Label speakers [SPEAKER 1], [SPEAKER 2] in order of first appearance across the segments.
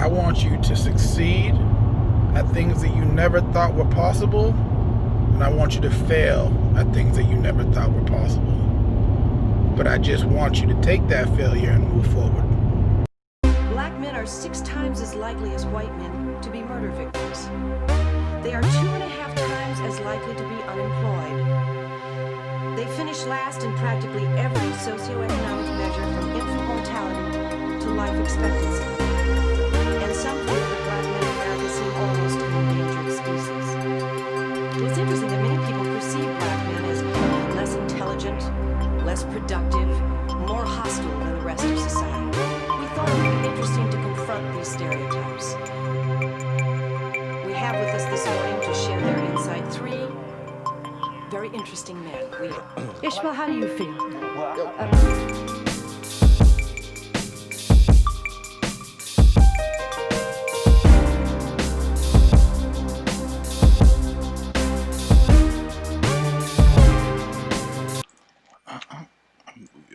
[SPEAKER 1] I want you to succeed at things that you never thought were possible, and I want you to fail at things that you never thought were possible. But I just want you to take that failure and move forward.
[SPEAKER 2] Black men are 6 times as likely as white men to be murder victims. They are 2.5 times as likely to be unemployed. They finish last in practically every socioeconomic measure from infant mortality to life expectancy. And some feel that black men in America seem almost an endangered species. It's interesting that many people perceive black men as less intelligent, less productive, more hostile than the rest of society. We thought it would be interesting to confront these stereotypes. We have with us this morning to share their insight 3 very interesting men. Ishmael, how do you feel?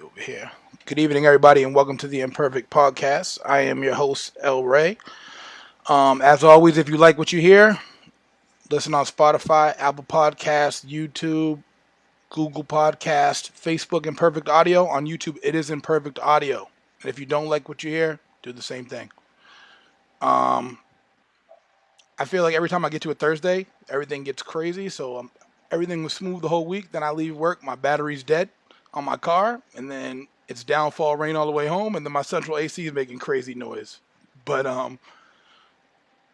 [SPEAKER 1] Over here. Good evening, everybody, and welcome to the Imperfect podcast. I am your host, El Ray. As always, if you like what you hear, listen on Spotify, Apple Podcasts, YouTube, Google Podcast, Facebook, Imperfect Audio. On YouTube, it is Imperfect Audio. And if you don't like what you hear, do the same thing. I feel like every time I get to a Thursday, everything gets crazy. So everything was smooth the whole week. Then I leave work, my battery's dead on my car, and then it's downfall rain all the way home, and then my central AC is making crazy noise. But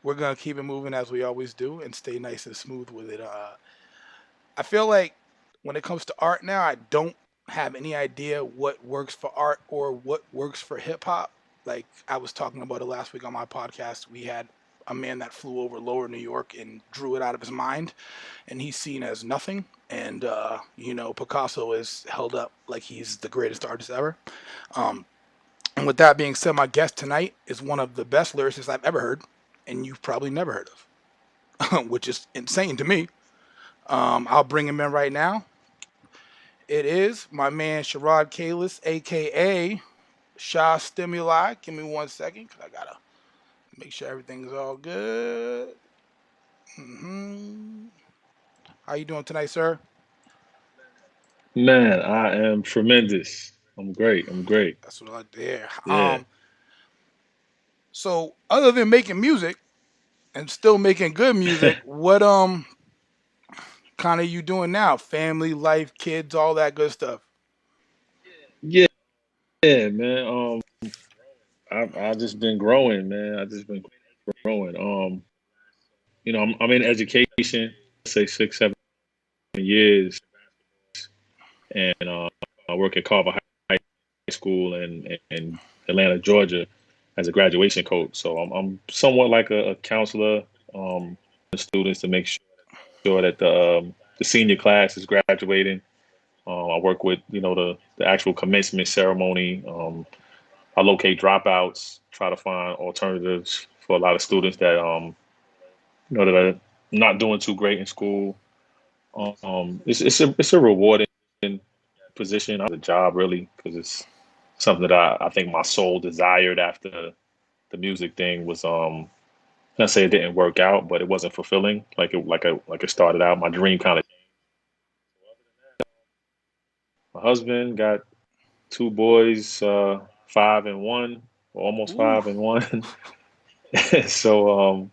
[SPEAKER 1] we're gonna keep it moving as we always do and stay nice and smooth with it. I feel like when it comes to art now, I don't have any idea what works for art or what works for hip hop. Like I was talking about it last week on my podcast. We had a man that flew over Lower New York and drew it out of his mind, and he's seen as nothing. And Picasso is held up like he's the greatest artist ever. And with that being said, my guest tonight is one of the best lyricists I've ever heard, and you've probably never heard of, which is insane to me. I'll bring him in right now. It is my man Sherod Khaalis, aka Shaw Stimuli. Give me 1 second, cause I gotta make sure everything's all good. How you doing tonight, sir?
[SPEAKER 3] Man, I am tremendous. I'm great.
[SPEAKER 1] That's what I like to hear.
[SPEAKER 3] Yeah.
[SPEAKER 1] So other than making music and still making good music, what kind of you doing now? Family, life, kids, all that good stuff.
[SPEAKER 3] Yeah, man. I just been growing, man. I just been growing. I'm in education, say 6-7 years, and I work at Carver High School in Atlanta, Georgia, as a graduation coach. So I'm somewhat like a counselor, the students to make sure that the senior class is graduating. I work with the actual commencement ceremony. I locate dropouts, try to find alternatives for a lot of students that that are not doing too great in school. It's a rewarding position, the job really, because it's something that I think my soul desired after the music thing was not say it didn't work out, but it wasn't fulfilling like it started out. My dream kind of. My husband got 2 boys, 5 and 1, or almost
[SPEAKER 1] Ooh.
[SPEAKER 3] 5 and 1. So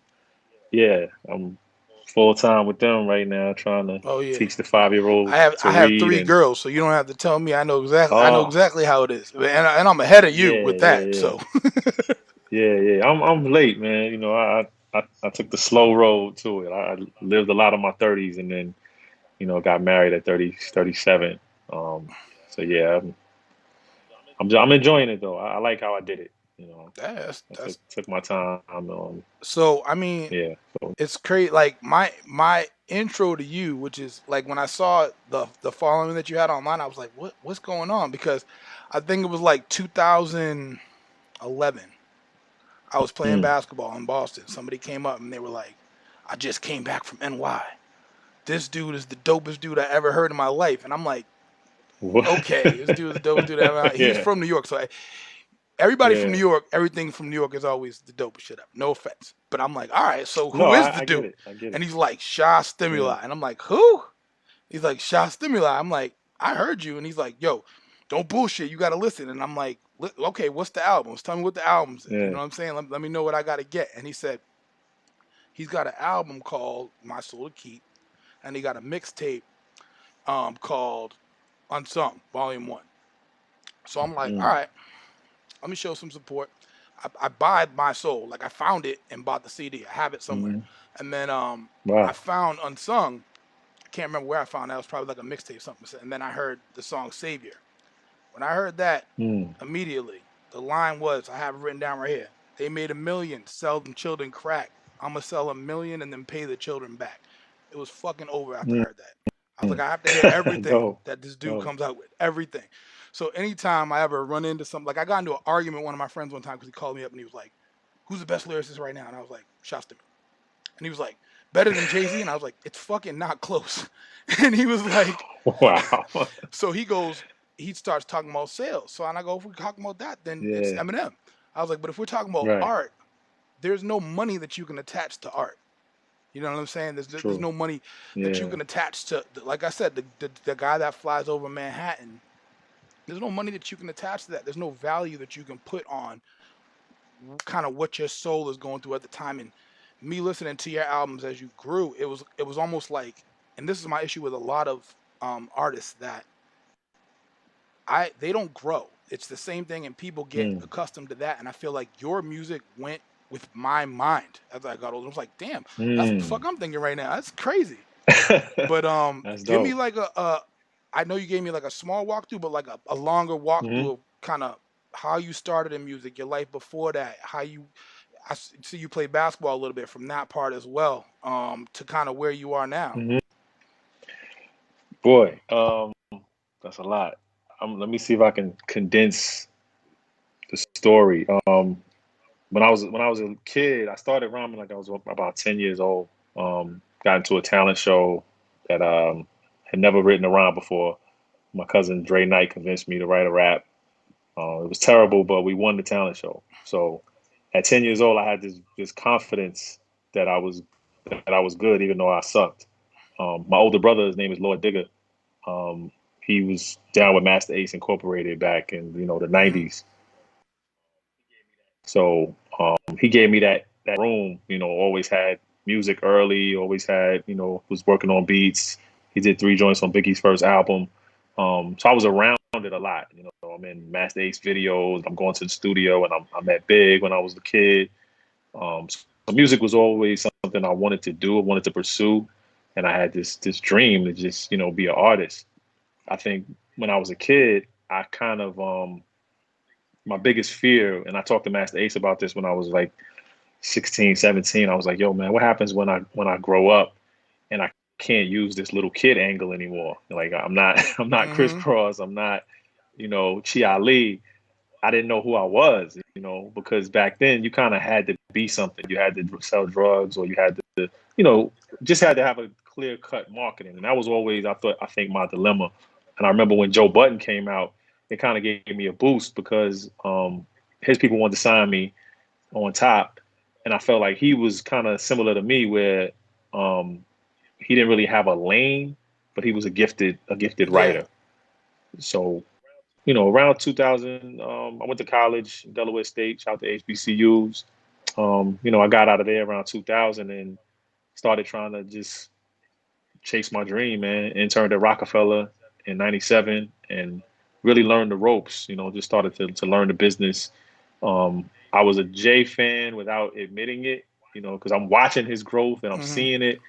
[SPEAKER 3] yeah, I'm full time with them right now, trying to teach the 5-year-old
[SPEAKER 1] I have
[SPEAKER 3] to read.
[SPEAKER 1] 3
[SPEAKER 3] and
[SPEAKER 1] girls, so you don't have to tell me. I know exactly how it is, and I'm ahead of you
[SPEAKER 3] yeah,
[SPEAKER 1] with that.
[SPEAKER 3] yeah,
[SPEAKER 1] So
[SPEAKER 3] yeah. I'm late, man. I took the slow road to it. I lived a lot of my 30s, and then got married at 37. So yeah, I'm enjoying it though. I like how I did it. Took my time.
[SPEAKER 1] So I mean,
[SPEAKER 3] Yeah. So,
[SPEAKER 1] it's crazy. Like my intro to you, which is like when I saw the following that you had online, I was like, what's going on? Because I think it was like 2011. I was playing basketball in Boston. Somebody came up and they were like, I just came back from NY. This dude is the dopest dude I ever heard in my life. And I'm like,
[SPEAKER 3] what?
[SPEAKER 1] okay, this dude is the dopest dude I ever heard. He's
[SPEAKER 3] Yeah.
[SPEAKER 1] from New York. So Everybody from New
[SPEAKER 3] Yeah.
[SPEAKER 1] York, everything from New York is always the dopest shit up. No offense, but I'm like, all right, so
[SPEAKER 3] No,
[SPEAKER 1] who is the
[SPEAKER 3] I get
[SPEAKER 1] dude?
[SPEAKER 3] it. I get
[SPEAKER 1] And
[SPEAKER 3] it.
[SPEAKER 1] he's like, Sha
[SPEAKER 3] Yeah.
[SPEAKER 1] Stimuli, and I'm like, who? He's like, Sha Stimuli. I'm like, I heard you, and he's like, yo, don't bullshit. You got to listen. And I'm like, okay, what's the albums? Tell me what the albums is. You know
[SPEAKER 3] Yeah.
[SPEAKER 1] what I'm saying? Let me know what I got to get. And he said he's got an album called My Soul to Keep, and he got a mixtape called Unsung Volume One. So I'm like, all
[SPEAKER 3] Mm.
[SPEAKER 1] right, let me show some support. I buy My Soul, like I found it and bought the CD. I have it somewhere,
[SPEAKER 3] Hmm.
[SPEAKER 1] and then I
[SPEAKER 3] Wow.
[SPEAKER 1] found Unsung. I can't remember where I found that. It was probably like a mixtape something. And then I heard the song Savior. When I heard that,
[SPEAKER 3] Mm.
[SPEAKER 1] immediately the line was, I have it written down right here. They made a million, sell them children crack. I'ma sell a million and then pay the children back. It was fucking over after I
[SPEAKER 3] Mm.
[SPEAKER 1] heard that. I was like, I have to hear everything
[SPEAKER 3] Dope.
[SPEAKER 1] that this dude
[SPEAKER 3] Dope.
[SPEAKER 1] comes out with. Everything. So anytime I ever run into something, like I got into an argument with one of my friends one time because he called me up and he was like, who's the best lyricist right now? And I was like, Shasta. And he was like, better than Jay-Z? And I was like, it's fucking not close. And he was like,
[SPEAKER 3] Wow.
[SPEAKER 1] so he goes, he starts talking about sales. So and I go, if we're talking about that, then it's
[SPEAKER 3] Yeah.
[SPEAKER 1] Eminem. I was like, but if we're talking about
[SPEAKER 3] Right.
[SPEAKER 1] art, there's no money that you can attach to art. You know what I'm saying? There's
[SPEAKER 3] True.
[SPEAKER 1] no money that you
[SPEAKER 3] Yeah.
[SPEAKER 1] can attach to, like I said, the guy that flies over Manhattan. There's no money that you can attach to that. There's no value that you can put on kind of what your soul is going through at the time. And me listening to your albums as you grew, it was almost like, and this is my issue with a lot of artists that they don't grow. It's the same thing, and people get
[SPEAKER 3] Mm.
[SPEAKER 1] accustomed to that. And I feel like your music went with my mind as I got older. I was like, damn, that's what the fuck
[SPEAKER 3] Mm.
[SPEAKER 1] I'm thinking right now. That's crazy. But
[SPEAKER 3] That's
[SPEAKER 1] give me
[SPEAKER 3] dope.
[SPEAKER 1] like I know you gave me like a small walkthrough, but like a longer
[SPEAKER 3] Hmm.
[SPEAKER 1] walkthrough of kind of how you started in music, your life before that, how you see you play basketball a little bit from that part as well, to kind of where you are now.
[SPEAKER 3] Hmm. Boy, that's a lot. Let me see if I can condense the story. When I was a kid, I started rhyming like I was about 10 years old. Got into a talent show that had never written a rhyme before. My cousin Dre Knight convinced me to write a rap. It was terrible, but we won the talent show. So at 10 years old, I had this confidence that I was good, even though I sucked. My older brother, his name is Lord Digger. He was down with Master Ace Incorporated back in the
[SPEAKER 1] Hmm.
[SPEAKER 3] '90s. So he gave me that room. Always had music early. Always had was working on beats. He did 3 joints on Biggie's first album. So I was around it a lot. I'm in Master Ace videos. I'm going to the studio, and I'm at Big when I was a kid. So music was always something I wanted to do. I wanted to pursue, and I had this dream to just be an artist. I think when I was a kid, I kind of my biggest fear, and I talked to Master Ace about this when I was like 16, 17. I was like, yo, man, what happens when I grow up and I can't use this little kid angle anymore? Like I'm not I'm not
[SPEAKER 1] Hmm.
[SPEAKER 3] crisscross, I'm not, Chi Ali. I didn't know who I was, because back then you kind of had to be something. You had to sell drugs, or you had to, you know, just had to have a clear cut marketing. And that was always, I think, my dilemma. And I remember when Joe Budden came out, it kind of gave me a boost because his people wanted to sign me on top. And I felt like he was kind of similar to me, where um, he didn't really have a lane, but he was a gifted
[SPEAKER 1] Yeah.
[SPEAKER 3] writer. So around 2000, I went to college, Delaware State, shout out to HBCUs. I got out of there around 2000 and started trying to just chase my dream, man. Interned at Rockefeller in 97 and really learned the ropes, just started to learn the business. I was a Jay fan without admitting it, because I'm watching his growth and I'm
[SPEAKER 1] Hmm.
[SPEAKER 3] seeing it.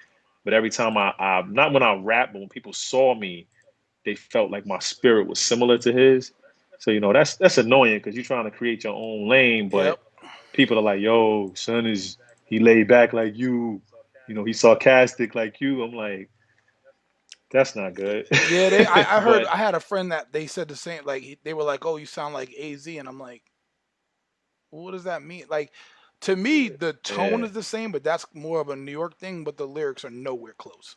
[SPEAKER 3] But every time not when I rap, but when people saw me, they felt like my spirit was similar to his. So that's annoying because you're trying to create your own lane,
[SPEAKER 1] Yep.
[SPEAKER 3] but people are like, "Yo, son he laid back like you, he's sarcastic like you." I'm like, that's not good.
[SPEAKER 1] Yeah, I heard
[SPEAKER 3] But
[SPEAKER 1] I had a friend that they said the same. Like they were like, "Oh, you sound like AZ," and I'm like, what does that mean? Like to me, the tone
[SPEAKER 3] yeah,
[SPEAKER 1] is the same, but that's more of a New York thing. But the lyrics are nowhere close.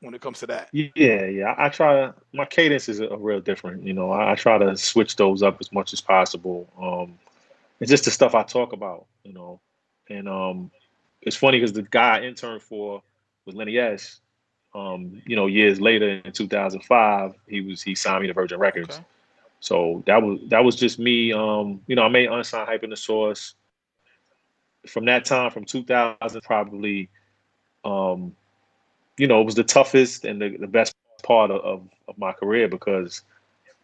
[SPEAKER 1] when it comes to that.
[SPEAKER 3] Yeah. I try to. My cadence is a real different. I try to switch those up as much as possible. It's just the stuff I talk about. And it's funny because the guy I interned for with Lenny S. Years later in 2005, he signed me to Virgin Records.
[SPEAKER 1] Okay.
[SPEAKER 3] So that was just me. I made Unsigned Hype in the Source from that time, from 2000 probably. Um, it was the toughest and the best part of my career because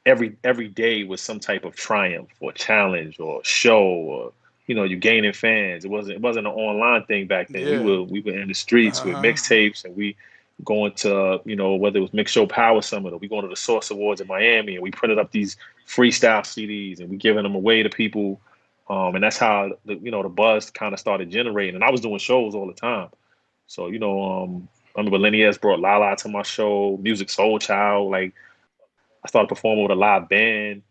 [SPEAKER 3] every day was some type of triumph or challenge or show or you gaining fans. It wasn't an online thing back then. We
[SPEAKER 1] Yeah.
[SPEAKER 3] were we were in the streets with
[SPEAKER 1] Uh-huh.
[SPEAKER 3] mixtapes and we going to whether it was Mix Show Power Summit or we going to the Source Awards in Miami and we printed up these freestyle CDs and we giving them away to people. And that's how the buzz kind of started generating. And I was doing shows all the time. So I remember Lenny S brought Lala to my show, Music Soul Child. Like I started performing with a live band.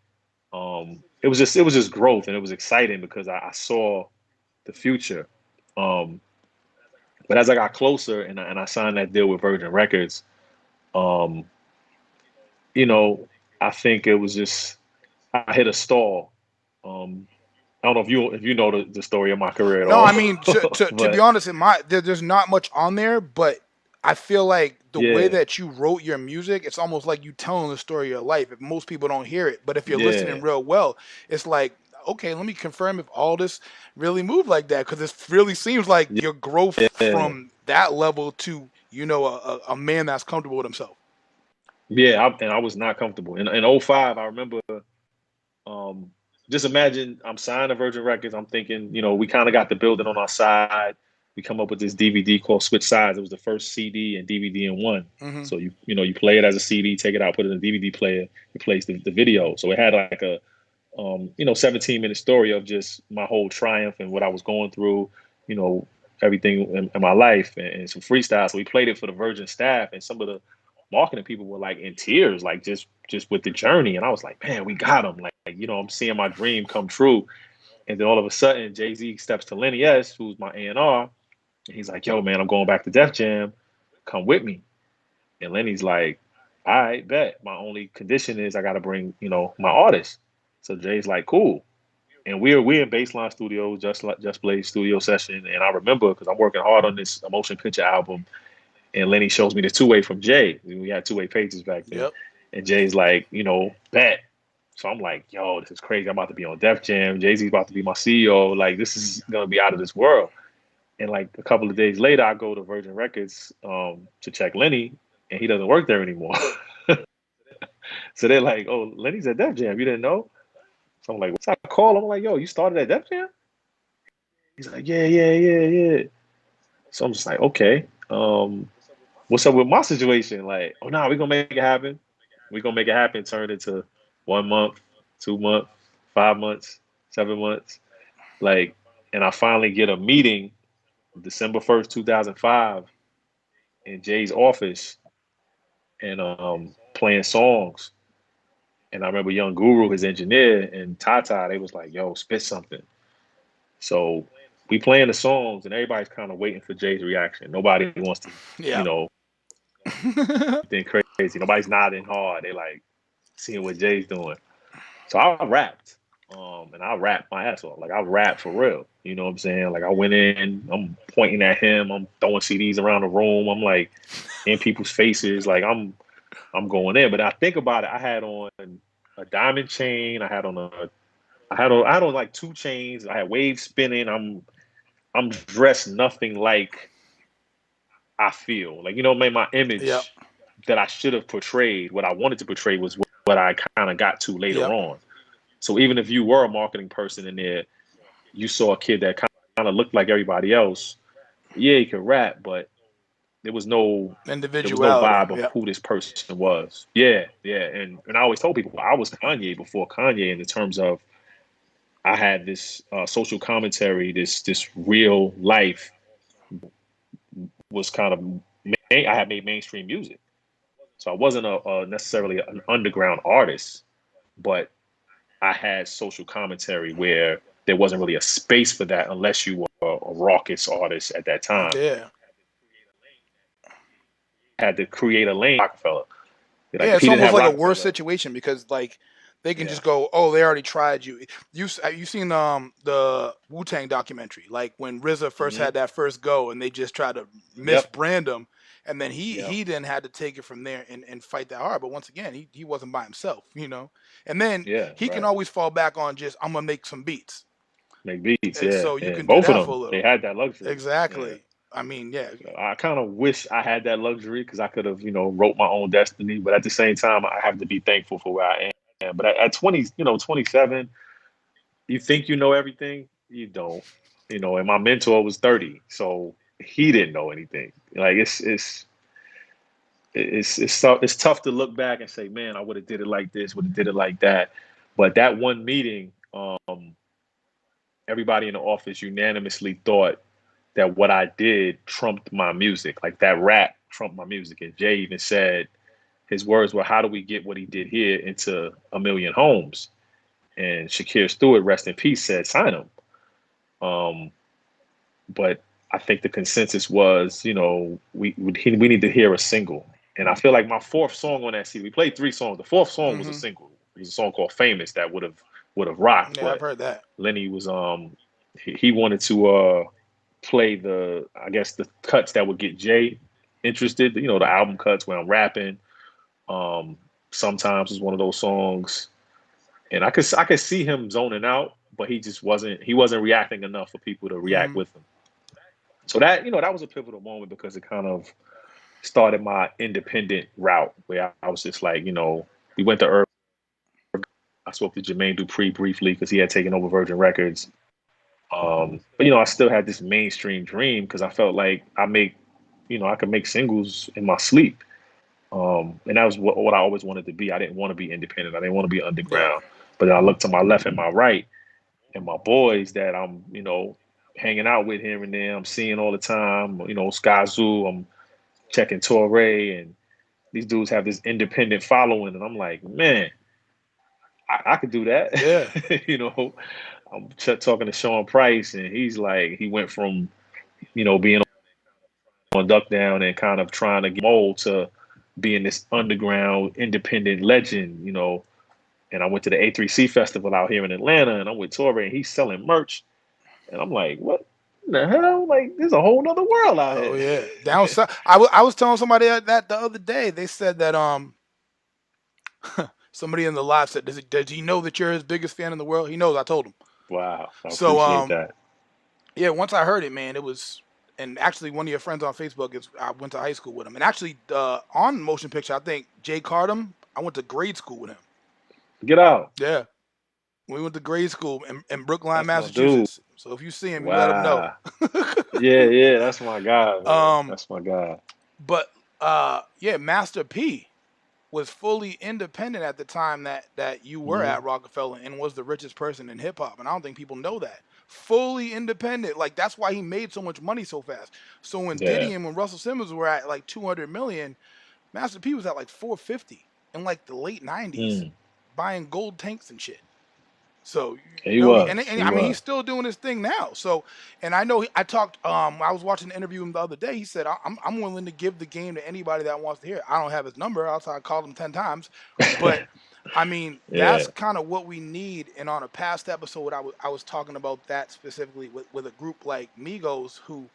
[SPEAKER 3] It was just growth and it was exciting because I saw the future. Um, but as I got closer and I signed that deal with Virgin Records, um, you know, I think it was just I hit a stall. Um, I don't know if you know the story of my career at
[SPEAKER 1] No,
[SPEAKER 3] all,
[SPEAKER 1] I mean to be
[SPEAKER 3] but
[SPEAKER 1] honest, there's not much on there, but I feel like the way
[SPEAKER 3] yeah,
[SPEAKER 1] that you wrote your music, it's almost like you telling the story of your life. If most people don't hear it, but if you're listening
[SPEAKER 3] yeah,
[SPEAKER 1] real well, it's like, okay, let me confirm if all this really moved like that, because it really seems like your growth
[SPEAKER 3] yeah,
[SPEAKER 1] from that level to a man that's comfortable with himself.
[SPEAKER 3] yeah. And I was not comfortable. In '05, I remember. Um, just imagine I'm signed to Virgin Records. I'm thinking, we kind of got the building on our side. We come up with this DVD called Switch Sides. It was the first CD and DVD in one.
[SPEAKER 1] Hmm.
[SPEAKER 3] So you play it as a CD, take it out, put it in a DVD player, it plays the video. So it had like a 17-minute story of just my whole triumph and what I was going through, you know, everything in my life and some freestyle. So we played it for the Virgin staff and some of the marketing people were like in tears, like just with the journey. And I was like, man, we got him. Like, I'm seeing my dream come true. And then all of a sudden, Jay-Z steps to Lenny S, who's my A&R, and he's like, yo, man, I'm going back to Def Jam. Come with me. And Lenny's like, all right, bet. My only condition is I got to bring, my artist. So Jay's like, cool. And we're in Baseline Studios, just Blaze studio session. And I remember because I'm working hard on this motion picture album, and Lenny shows me the two-way from Jay. We had two-way pages back then.
[SPEAKER 1] Yep.
[SPEAKER 3] And Jay's like, bet. So I'm like, yo, this is crazy. I'm about to be on Def Jam. Jay-Z's about to be my CEO. Like, this is gonna be out of this world. And like a couple of days later, I go to Virgin Records to check Lenny, and he doesn't work there anymore. So they're like, oh, Lenny's at Def Jam. You didn't know? So I'm like, what's I call him? I'm like, yo, you started at Def Jam? He's like, yeah. So I'm just like, okay. What's up with my situation? Like, oh no, we're gonna make it happen. We're gonna make it happen. Turn into 1 month, 2 months, 5 months, 7 months. Like, and I finally get a meeting December 1st, 2005, in Jay's office and playing songs. And I remember Young Guru, his engineer, and Tata, they was like, yo, spit something. So we playing the songs and everybody's kind of waiting for Jay's reaction. Nobody wants to, you
[SPEAKER 1] Yeah.
[SPEAKER 3] know, think crazy. Nobody's nodding hard. They like seeing what Jay's doing. So I rapped. And I rapped my ass off. Like I rapped for real. You know what I'm saying? Like I went in, I'm pointing at him, I'm throwing CDs around the room, I'm like in people's faces, like I'm going in. But I think about it, I had on a diamond chain, I had on like two chains, I had waves spinning, I'm dressed nothing like I feel. Like, man, my
[SPEAKER 1] Yep.
[SPEAKER 3] image that I should have portrayed, what I wanted to portray was what I kind of got to later
[SPEAKER 1] Yep.
[SPEAKER 3] on. So even if you were a marketing person in there, you saw a kid that kind of looked like everybody else. Yeah, he could rap, but there was no
[SPEAKER 1] Individuality.
[SPEAKER 3] vibe of
[SPEAKER 1] Yep.
[SPEAKER 3] who this person was. Yeah. And I always told people I was Kanye before Kanye in the terms of I had this social commentary, this real life was kind of I had made mainstream music. So I wasn't a necessarily an underground artist, but I had social commentary where there wasn't really a space for that unless you were a raucous artist at that time.
[SPEAKER 1] Yeah.
[SPEAKER 3] had to create a lane for Rockefeller. Like
[SPEAKER 1] Yeah,
[SPEAKER 3] if
[SPEAKER 1] it's
[SPEAKER 3] he didn't
[SPEAKER 1] almost
[SPEAKER 3] have
[SPEAKER 1] like a worse
[SPEAKER 3] Rockefeller,
[SPEAKER 1] situation because like they can
[SPEAKER 3] yeah,
[SPEAKER 1] just go, oh, they already tried you. You seen the Wu Tang documentary, like when RZA first
[SPEAKER 3] hmm
[SPEAKER 1] had that first go and they just tried to
[SPEAKER 3] yep,
[SPEAKER 1] misbrand him, and then
[SPEAKER 3] yep,
[SPEAKER 1] he then had to take it from there and fight that hard. But once again, he wasn't by himself, and then
[SPEAKER 3] yeah,
[SPEAKER 1] he can
[SPEAKER 3] right.
[SPEAKER 1] always fall back on just I'm gonna make some beats,
[SPEAKER 3] Make beats,
[SPEAKER 1] and
[SPEAKER 3] yeah,
[SPEAKER 1] so you
[SPEAKER 3] and
[SPEAKER 1] can do
[SPEAKER 3] both of
[SPEAKER 1] that for a
[SPEAKER 3] them they
[SPEAKER 1] little.
[SPEAKER 3] had that luxury, yeah.
[SPEAKER 1] Exactly. I mean, yeah.
[SPEAKER 3] So I kind of wish I had that luxury because I could have, wrote my own destiny. But at the same time, I have to be thankful for where I am. But at 20, 27, you think you know everything, you don't. And my mentor was 30, so he didn't know anything. Like it's tough to look back and say, man, I would have did it like this, would have did it like that. But that one meeting, everybody in the office unanimously thought that what I did trumped my music. Like that rap trumped my music. And Jay even said his words were, "How do we get what he did here into a million homes?" And Shakir Stewart, rest in peace, said, "Sign him." Um, but I think the consensus was, we need to hear a single. And I feel like my fourth song on that CD, we played three songs. The fourth song was a
[SPEAKER 1] Hmm.
[SPEAKER 3] single. It was a song called "Famous" that would have rocked.
[SPEAKER 1] Yeah, I've
[SPEAKER 3] But
[SPEAKER 1] heard that.
[SPEAKER 3] Lenny was he wanted to play I guess the cuts that would get Jay interested. The album cuts where I'm rapping. Um, Sometimes is one of those songs, and I could see him zoning out, but he wasn't reacting enough for people to react
[SPEAKER 1] Hmm.
[SPEAKER 3] with him. So that was a pivotal moment because it kind of started my independent route where I was just like, we went to Irv. I spoke to Jermaine Dupri briefly because he had taken over Virgin Records. But I still had this mainstream dream because I felt like I could make singles in my sleep. And that was what I always wanted to be. I didn't want to be independent. I didn't want to be
[SPEAKER 1] Yeah.
[SPEAKER 3] underground. But then I looked to my left and my right, and my boys that I'm, hanging out with here and there. I'm seeing all the time. Sky Zoo. I'm checking Torre, and these dudes have this independent following, and I'm like, man, I could do
[SPEAKER 1] Yeah.
[SPEAKER 3] that. I'm talking to Sean Price, and he's like, he went from being on Duck Down and kind of trying to get mold to being this underground independent legend. And I went to the A3C festival out here in Atlanta, and I'm with Torre, and he's selling merch, and I'm like, what the hell? Like, there's a whole nother world out
[SPEAKER 1] Oh
[SPEAKER 3] here.
[SPEAKER 1] yeah. Down south. I was telling somebody that the other day. They said that somebody in the live said, does he know that you're his biggest fan in the world? He knows. I told him.
[SPEAKER 3] Wow, I
[SPEAKER 1] So
[SPEAKER 3] appreciate that.
[SPEAKER 1] yeah. Once I heard it, man, it was. And actually, one of your friends on Facebook is. I went to high school with him, and actually, on Motion Picture, I think Jay Cardam. I went to grade school with him.
[SPEAKER 3] Get out.
[SPEAKER 1] Yeah, we went to grade school in Brookline,
[SPEAKER 3] That's my dude.
[SPEAKER 1] Massachusetts. So if you see him, you let him know.
[SPEAKER 3] Wow. Yeah, yeah, that's my guy, man.
[SPEAKER 1] um,
[SPEAKER 3] That's my guy.
[SPEAKER 1] but yeah, Master P was fully independent at the time that you were
[SPEAKER 3] Hmm.
[SPEAKER 1] at Rockefeller and was the richest person in hip hop. And I don't think people know that. Fully independent. Like that's why he made so much money so fast. So when
[SPEAKER 3] Yeah.
[SPEAKER 1] Diddy and when Russell Simmons were at like 200 million, Master P was at like 450 in like the late 90s
[SPEAKER 3] Mm.
[SPEAKER 1] buying gold tanks and shit. So
[SPEAKER 3] He was.
[SPEAKER 1] and
[SPEAKER 3] He
[SPEAKER 1] I mean he's
[SPEAKER 3] was.
[SPEAKER 1] still doing his thing now. So and I know I talked. I was watching an interview with him the other day. He said I'm willing to give the game to anybody that wants to hear it. I don't have his number. I called him 10 times, but I mean
[SPEAKER 3] Yeah.
[SPEAKER 1] that's kind of what we need. And on a past episode, I was talking about that specifically with a group like Migos who,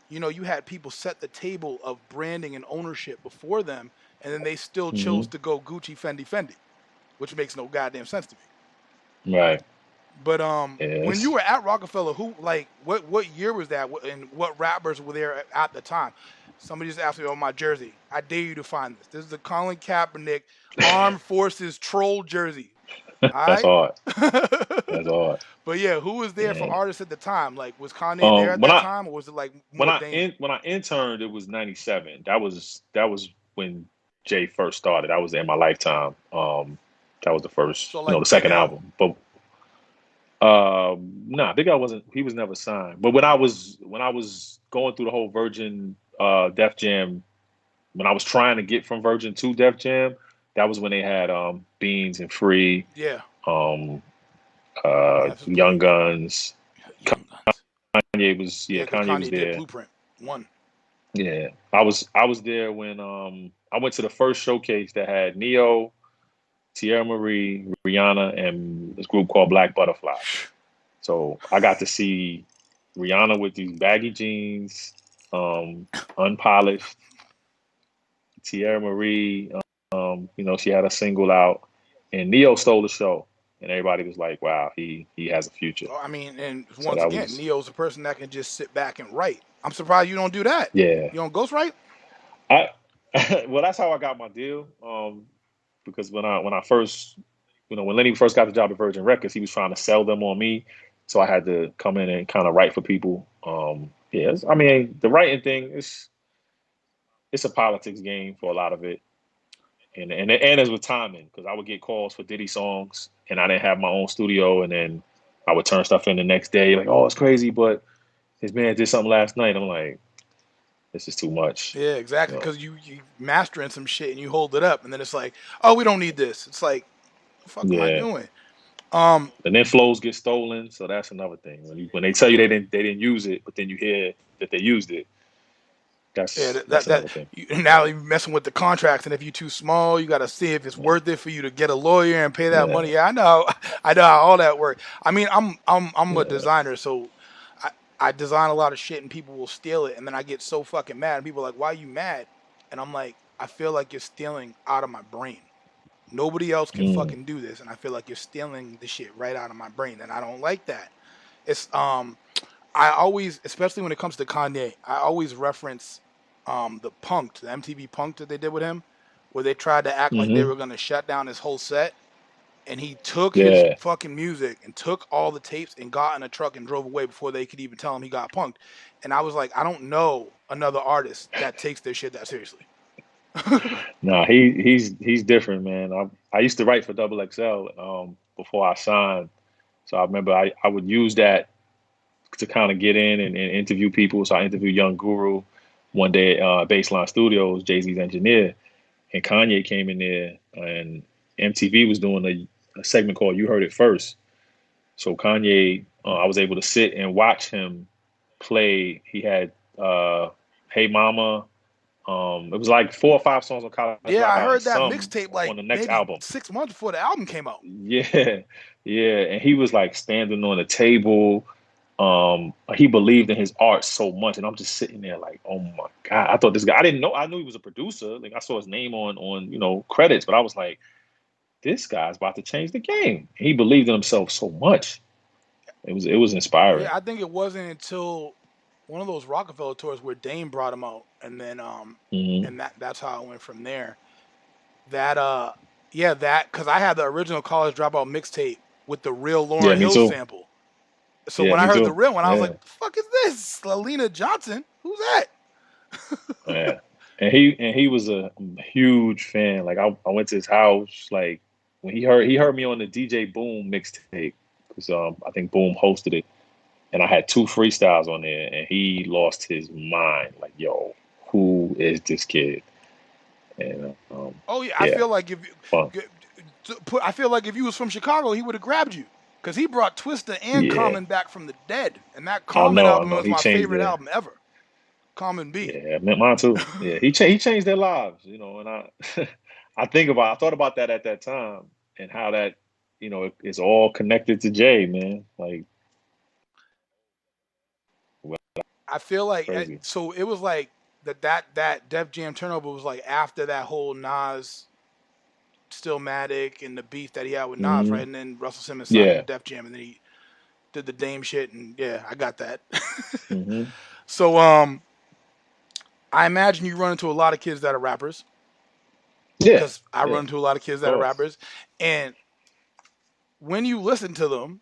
[SPEAKER 1] you had people set the table of branding and ownership before them, and then they still
[SPEAKER 3] Hmm.
[SPEAKER 1] chose to go Gucci, Fendi, which makes no goddamn sense to me.
[SPEAKER 3] Right.
[SPEAKER 1] But when you
[SPEAKER 3] Yes.
[SPEAKER 1] were at Rockefeller, who like what year was that, and what rappers were there at the time? Somebody just asked me about my jersey. I dare you to find this. This is the Colin Kaepernick Armed Forces troll jersey. All
[SPEAKER 3] That's
[SPEAKER 1] right.
[SPEAKER 3] hard. That's hard.
[SPEAKER 1] But yeah, who was there for
[SPEAKER 3] Yeah.
[SPEAKER 1] artists at the time? Like, was Kanye there at
[SPEAKER 3] When
[SPEAKER 1] that
[SPEAKER 3] I
[SPEAKER 1] time, or was it like
[SPEAKER 3] when
[SPEAKER 1] more
[SPEAKER 3] I
[SPEAKER 1] Dame?
[SPEAKER 3] in when I interned, it was '97. That was when Jay first started. That was in my lifetime. That was the first,
[SPEAKER 1] So like
[SPEAKER 3] the
[SPEAKER 1] Big
[SPEAKER 3] second
[SPEAKER 1] L.
[SPEAKER 3] album. But nah, Big L wasn't. He was never signed. But when I was going through the whole Virgin Def Jam, when I was trying to get from Virgin to Def Jam, that was when they had Beans and Free,
[SPEAKER 1] Yeah,
[SPEAKER 3] um, Young
[SPEAKER 1] absolutely.
[SPEAKER 3] Guns.
[SPEAKER 1] Young Guns.
[SPEAKER 3] Kanye was
[SPEAKER 1] Yeah,
[SPEAKER 3] yeah,
[SPEAKER 1] because
[SPEAKER 3] Kanye was
[SPEAKER 1] Kanye did
[SPEAKER 3] there.
[SPEAKER 1] Blueprint one.
[SPEAKER 3] Yeah, I was there when I went to the first showcase that had Neo, Tierra Marie, Rihanna, and this group called Black Butterfly. So I got to see Rihanna with these baggy jeans, um, unpolished. Tierra Marie, she had a single out, and Neo stole the show, and everybody was like, "Wow, he has a future."
[SPEAKER 1] I mean, and
[SPEAKER 3] So
[SPEAKER 1] once
[SPEAKER 3] that
[SPEAKER 1] again,
[SPEAKER 3] was
[SPEAKER 1] Neo's a person that can just sit back and write. I'm surprised you don't do that.
[SPEAKER 3] yeah.
[SPEAKER 1] You don't ghostwrite?
[SPEAKER 3] I well, that's how I got my deal. Because when I first, when Lenny first got the job at Virgin Records, he was trying to sell them on me, so I had to come in and kind of write for people. Yeah, I mean, the writing thing is it's a politics game for a lot of it, and it's with timing because I would get calls for Diddy songs, and I didn't have my own studio, and then I would turn stuff in the next day, like, oh, it's crazy, but his man did something last night. I'm like, this is too much,
[SPEAKER 1] Yeah,
[SPEAKER 3] you
[SPEAKER 1] exactly.
[SPEAKER 3] know.
[SPEAKER 1] Because you mastering some shit and you hold it up, and then it's like, oh, we don't need this. It's like, the fuck am I
[SPEAKER 3] Yeah,
[SPEAKER 1] doing? Um,
[SPEAKER 3] and then flows get stolen, so that's another thing. When they tell you they didn't use it, but then you hear that they used it,
[SPEAKER 1] yeah,
[SPEAKER 3] that's
[SPEAKER 1] that
[SPEAKER 3] that's
[SPEAKER 1] that, that
[SPEAKER 3] another thing.
[SPEAKER 1] now you're messing with the contracts, and if you're too small, you got to see if it's
[SPEAKER 3] Yeah,
[SPEAKER 1] worth it for you to get a lawyer and pay that money.
[SPEAKER 3] yeah,
[SPEAKER 1] Yeah, I know, I know how all that works. I mean, I'm a
[SPEAKER 3] yeah.
[SPEAKER 1] designer, so I I design a lot of shit, and people will steal it, and then I get so fucking mad, and people are like, "Why are you mad?" And I'm like, I feel like you're stealing out of my brain. Nobody else can
[SPEAKER 3] Mm,
[SPEAKER 1] fucking do this, and I feel like you're stealing the shit right out of my brain, and I don't like that. It's I always, especially when it comes to Kanye, I always reference the Punked, the MTV Punked that they did with him, where they tried to act like they
[SPEAKER 3] hmm.
[SPEAKER 1] were gonna shut down his whole set, and he took his
[SPEAKER 3] Yeah.
[SPEAKER 1] fucking music and took all the tapes and got in a truck and drove away before they could even tell him he got punked. And I was like, I don't know another artist that takes their shit that seriously.
[SPEAKER 3] Nah, he's different, man. I used to write for Double XL before I signed, so I remember I would use that to kind of get in and interview people. So I interviewed Young Guru one day at Baseline Studios, Jay Z's engineer, and Kanye came in there, and MTV was doing a segment called "You Heard It First." So Kanye, I was able to sit and watch him play. He had "Hey Mama." It was like 4 or 5 songs on College
[SPEAKER 1] Yeah, I
[SPEAKER 3] Dropout and
[SPEAKER 1] heard that
[SPEAKER 3] some
[SPEAKER 1] mixtape
[SPEAKER 3] on
[SPEAKER 1] like
[SPEAKER 3] the next
[SPEAKER 1] maybe
[SPEAKER 3] album.
[SPEAKER 1] 6 months before the album came out.
[SPEAKER 3] Yeah, yeah, and he was like standing on the table. He believed in his art so much, and I'm just sitting there like, oh my god! I thought this guy. I didn't know. I knew he was a producer. Like I saw his name on credits, but I was like, this guy's about to change the game. He believed in himself so much. It was
[SPEAKER 1] Yeah,
[SPEAKER 3] inspiring.
[SPEAKER 1] I think it wasn't until one of those Rockefeller tours where Dame brought him out,
[SPEAKER 3] Hmm.
[SPEAKER 1] and that's how it went from there. That yeah, that because I had the original College Dropout mixtape with the real
[SPEAKER 3] Yeah,
[SPEAKER 1] Lauren
[SPEAKER 3] me
[SPEAKER 1] Hill
[SPEAKER 3] too.
[SPEAKER 1] sample. So
[SPEAKER 3] Yeah,
[SPEAKER 1] when I
[SPEAKER 3] me
[SPEAKER 1] heard the
[SPEAKER 3] too.
[SPEAKER 1] real one, I was like,
[SPEAKER 3] Yeah,
[SPEAKER 1] "The fuck is this? Lalina Johnson? Who's that?"
[SPEAKER 3] yeah. And he was a huge fan. Like I went to his house. Like when he heard me on the DJ Boom mixtape because I think Boom hosted it, and I had two freestyles on there, and he lost his mind. Like, yo, who is this kid? And
[SPEAKER 1] Oh yeah, I
[SPEAKER 3] yeah,
[SPEAKER 1] feel like if
[SPEAKER 3] fun.
[SPEAKER 1] you I feel like if you was from Chicago, he would have grabbed you because he brought Twista and
[SPEAKER 3] Yeah,
[SPEAKER 1] Common back from the dead, and that
[SPEAKER 3] I
[SPEAKER 1] Common
[SPEAKER 3] know, I
[SPEAKER 1] album
[SPEAKER 3] know.
[SPEAKER 1] was
[SPEAKER 3] He
[SPEAKER 1] my
[SPEAKER 3] changed
[SPEAKER 1] favorite
[SPEAKER 3] their
[SPEAKER 1] album ever. Common B.
[SPEAKER 3] yeah, mine too. Yeah, he changed their lives. And I I thought about that at that time and how that it's all connected to Jay, man. Like, well,
[SPEAKER 1] I feel like
[SPEAKER 3] crazy.
[SPEAKER 1] so it was like that Def Jam turnover was like after that whole Nas Stillmatic and the beef that he had with Nas, right?
[SPEAKER 3] Hmm.
[SPEAKER 1] And then Russell Simmons signed him to
[SPEAKER 3] Yeah.
[SPEAKER 1] Def Jam, and then he did the Dame shit, and yeah, I got that.
[SPEAKER 3] Hmm.
[SPEAKER 1] So I imagine you run into a lot of kids that are rappers,
[SPEAKER 3] Yeah.
[SPEAKER 1] because I
[SPEAKER 3] Yeah.
[SPEAKER 1] run into a lot of kids
[SPEAKER 3] Of
[SPEAKER 1] that are
[SPEAKER 3] course.
[SPEAKER 1] rappers, and when you listen to them,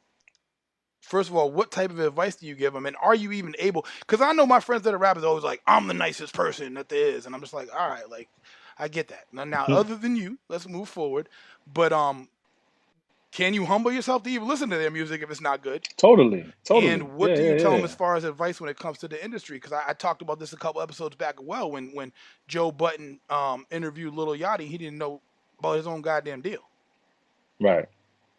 [SPEAKER 1] first of all, what type of advice do you give them, and are you even able? Because I know my friends that are rappers are always like, "I'm the nicest person that there is," and I'm just like, "All right, like, I get that." Now,
[SPEAKER 3] Mhm.
[SPEAKER 1] other than you, let's move forward. But can you humble yourself to even listen to their music if it's not good?
[SPEAKER 3] Totally. Totally.
[SPEAKER 1] And what
[SPEAKER 3] Yeah.
[SPEAKER 1] do you
[SPEAKER 3] Yeah.
[SPEAKER 1] tell them as
[SPEAKER 3] Yeah.
[SPEAKER 1] far as advice when it comes to the industry? Because I talked about this a couple episodes back as well. When Joe Button interviewed Little Yachty, he didn't know about his own goddamn deal.
[SPEAKER 3] Right.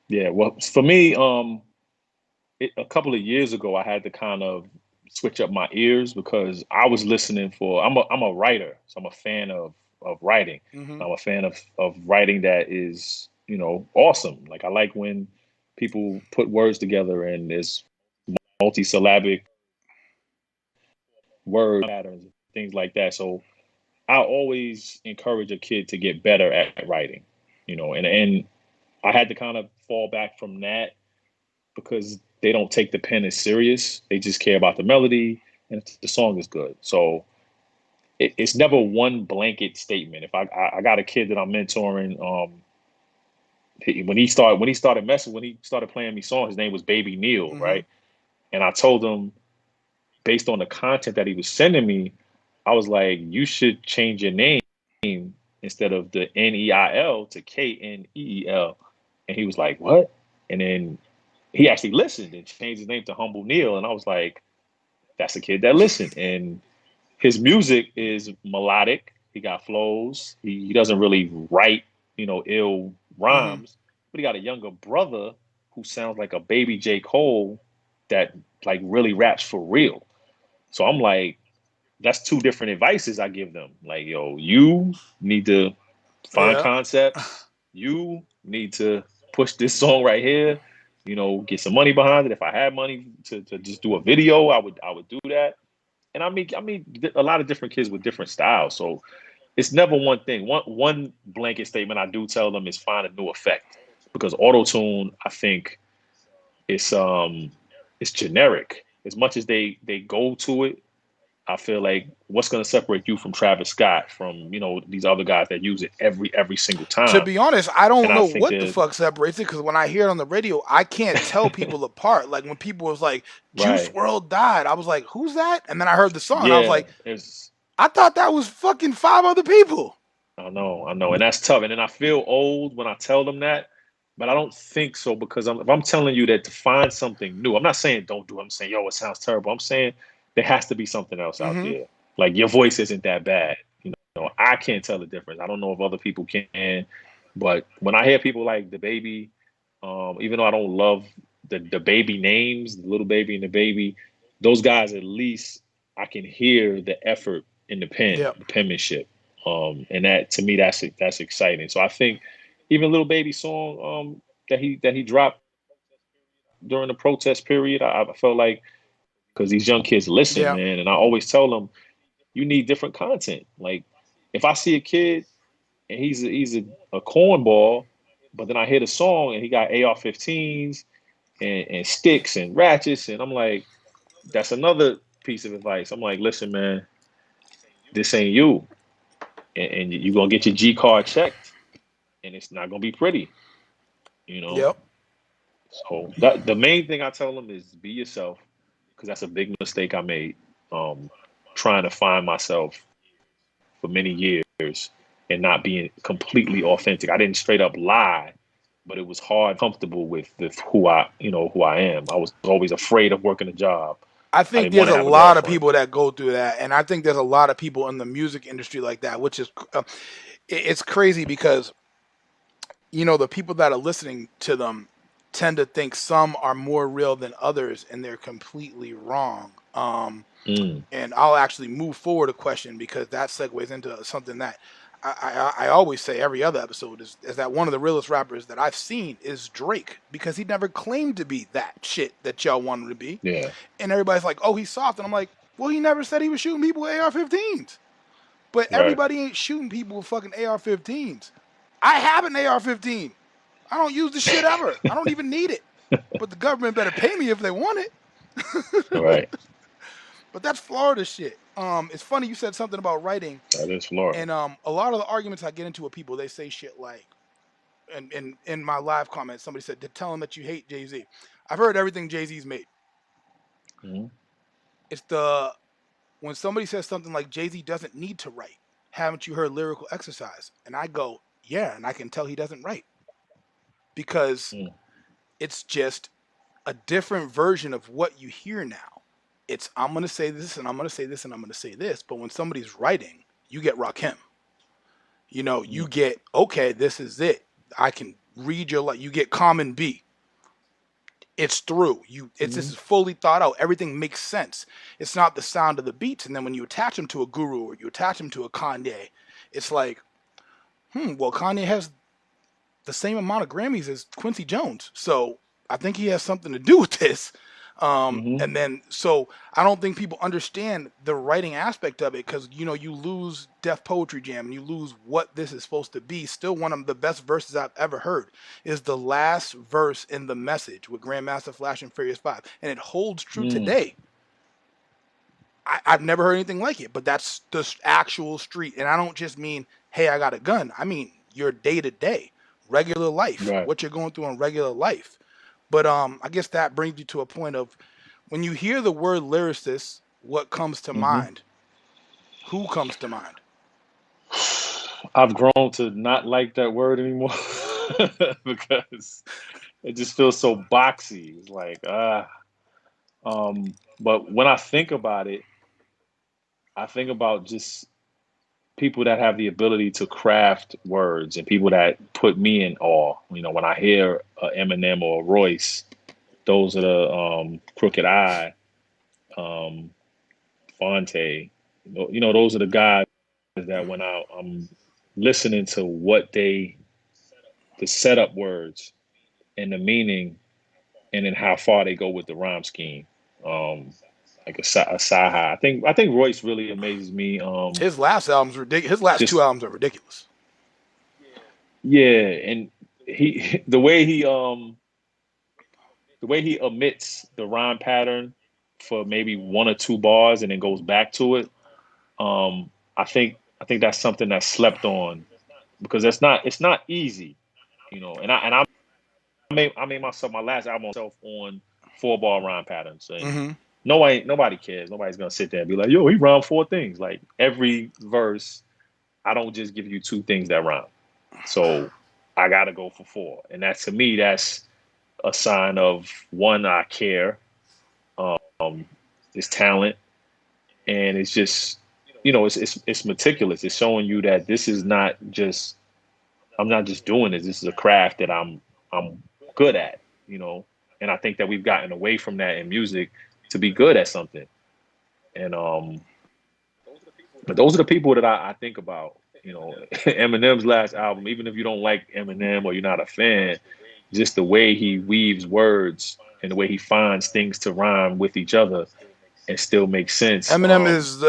[SPEAKER 3] Yeah. Well, for me, a couple of years ago, I had to kind of switch up my ears because I was listening for. I'm a writer, so I'm a fan of writing.
[SPEAKER 1] Hmm.
[SPEAKER 3] I'm a fan of writing that is awesome. Like I like when people put words together and there's multisyllabic word patterns, things like that. So I always encourage a kid to get better at writing, and I had to kind of fall back from that because they don't take the pen as serious. They just care about the melody and if the song is good. So it's never one blanket statement. If I got a kid that I'm mentoring, when he started playing me songs, his name was Baby Neil,
[SPEAKER 1] Hmm.
[SPEAKER 3] right? And I told him based on the content that he was sending me, I was like, you should change your name instead of the Neil to Kneel. And he was like, what? And then he actually listened and changed his name to Humble Neil. And I was like, that's a kid that listened. And his music is melodic. He got flows. He doesn't really write, ill
[SPEAKER 1] Hmm.
[SPEAKER 3] rhymes, but he got a younger brother who sounds like a baby J. Cole that like really raps for real. So I'm like, that's two different advices I give them. Like, yo, you need to find
[SPEAKER 1] Yeah.
[SPEAKER 3] concepts. You need to push this song right here. Get some money behind it. If I had money to just do a video, I would do that. And I mean, a lot of different kids with different styles. So it's never one thing. One blanket statement I do tell them is find a new effect because auto tune, I think, it's generic. As much as they go to it, I feel like what's going to separate you from Travis Scott from these other guys that use it every single
[SPEAKER 1] To
[SPEAKER 3] time.
[SPEAKER 1] be honest, I
[SPEAKER 3] And
[SPEAKER 1] don't
[SPEAKER 3] I
[SPEAKER 1] know
[SPEAKER 3] think
[SPEAKER 1] what the
[SPEAKER 3] that
[SPEAKER 1] fuck separates it because when I hear it on the radio, I can't tell people apart. Like when people was like, Juice
[SPEAKER 3] right,
[SPEAKER 1] World died, I was like, who's that? And then I heard the song and I was
[SPEAKER 3] yeah,
[SPEAKER 1] like,
[SPEAKER 3] it's
[SPEAKER 1] I thought that was fucking five other people.
[SPEAKER 3] I know, and that's tough. And then I feel old when I tell them that, but I don't think so because if I'm telling you that to find something new, I'm not saying don't do it. I'm saying, yo, it sounds terrible. I'm saying there has to be something else out
[SPEAKER 1] Hmm.
[SPEAKER 3] there. Like your voice isn't that bad. I can't tell the difference. I don't know if other people can, but when I hear people like the baby, even though I don't love the baby names, the little baby and the baby, those guys at least I can hear the effort in the pen,
[SPEAKER 1] Yeah.
[SPEAKER 3] the penmanship. And that to me that's exciting. So I think even little baby song that he dropped during the protest period, I felt like because these young kids listen,
[SPEAKER 1] Yeah.
[SPEAKER 3] man, and I always tell them you need different content. Like if I see a kid and he's a cornball, but then I hear the song and he got AR-15s and sticks and ratchets, and I'm like, that's another piece of advice. I'm like, listen, man, this ain't you, and you're gonna get your G card checked, and it's not gonna be pretty, you know.
[SPEAKER 1] Yep.
[SPEAKER 3] So that the main thing I tell them is be yourself, because that's a big mistake I made, um, trying to find myself for many years and not being completely authentic. I didn't straight up lie, but it was hard, comfortable with who I am. I was always afraid of working a job.
[SPEAKER 1] I
[SPEAKER 3] I
[SPEAKER 1] think
[SPEAKER 3] didn't want
[SPEAKER 1] there's
[SPEAKER 3] to
[SPEAKER 1] a
[SPEAKER 3] have a
[SPEAKER 1] lot of
[SPEAKER 3] girlfriend.
[SPEAKER 1] people that go through that, and I think there's a lot of people in the music industry like that, which is it's crazy because the people that are listening to them tend to think some are more real than others, and they're completely wrong.
[SPEAKER 3] Mm,
[SPEAKER 1] And I'll actually move forward a question because that segues into something that I always say every other episode is that one of the realest rappers that I've seen is Drake because he never claimed to be that shit that y'all wanted to be.
[SPEAKER 3] yeah,
[SPEAKER 1] And everybody's like, oh, he's soft. And I'm like, well, he never said he was shooting people with AR 15s. But
[SPEAKER 3] right.
[SPEAKER 1] everybody ain't shooting people with fucking AR 15s. I have an AR 15. I don't use the shit ever. I don't even need it. But the government better pay me if they want it.
[SPEAKER 3] Right.
[SPEAKER 1] But that's Florida shit. It's funny you said something about writing,
[SPEAKER 3] That is Florida.
[SPEAKER 1] and a lot of the arguments I get into with people, they say shit like, and in my live comments, somebody said, "Tell them that you hate Jay Z." I've heard everything Jay Z's made.
[SPEAKER 3] Mhm.
[SPEAKER 1] It's the when somebody says something like Jay Z doesn't need to write. Haven't you heard lyrical exercise? And I go, yeah, and I can tell he doesn't write because
[SPEAKER 3] Mm,
[SPEAKER 1] it's just a different version of what you hear now. It's I'm gonna say this and I'm gonna say this and I'm gonna say this, but when somebody's writing, you get Rakim. You
[SPEAKER 3] mm,
[SPEAKER 1] get okay, this is it. I can read your like you get Common B. it's through you. It's This is
[SPEAKER 3] Mhm.
[SPEAKER 1] fully thought out. Everything makes sense. It's not the sound of the beats, and then when you attach them to a guru or you attach them to a Kanye, it's like, well, Kanye has the same amount of Grammys as Quincy Jones. So I think he has something to do with this.
[SPEAKER 3] Mhm.
[SPEAKER 1] And then, so I don't think people understand the writing aspect of it because, you lose Def Poetry Jam and you lose what this is supposed to be. Still, one of the best verses I've ever heard is the last verse in The Message with Grandmaster Flash and Furious 5. And it holds true
[SPEAKER 3] Mm.
[SPEAKER 1] today. I've never heard anything like it, but that's the actual street. And I don't just mean, hey, I got a gun. I mean, your day to day, regular life,
[SPEAKER 3] Right.
[SPEAKER 1] what you're going through in regular life. But I guess that brings you to a point of when you hear the word lyricist, what comes to
[SPEAKER 3] Mhm.
[SPEAKER 1] mind? Who comes to mind?
[SPEAKER 3] I've grown to not like that word anymore because it just feels so boxy. It's like but when I think about it, I think about just people that have the ability to craft words and people that put me in awe. When I hear Eminem or Royce, those are the Crooked Eye, um, Fonte. Those are the guys that when I'm listening to the setup words and the meaning, and then how far they go with the rhyme scheme. Um, like a Saha. I think Royce really amazes me.
[SPEAKER 1] His last album's ridiculous. His last two
[SPEAKER 3] Just
[SPEAKER 1] albums are ridiculous.
[SPEAKER 3] yeah, and he the way he omits the rhyme pattern for maybe one or two bars and then goes back to it. I think that's something that's slept on because it's not easy, and I made myself my last album myself on 4 bar rhyme patterns, and
[SPEAKER 1] Hmm.
[SPEAKER 3] nobody cares. Nobody's gonna sit there and be like, "Yo, he rhymed 4 things." Like every verse, I don't just give you 2 things that rhyme, so I gotta go for 4, and that to me that's a sign of one, I care, it's talent, and it's just it's meticulous. It's showing you that this is not just I'm not just doing this. This is a craft that I'm good at, and I think that we've gotten away from that in music to be good at something. And but those are the people that I think about. Eminem's last album, even if you don't like Eminem or you're not a fan, just the way he weaves words and the way he finds things to rhyme with each other and still make sense.
[SPEAKER 1] Eminem is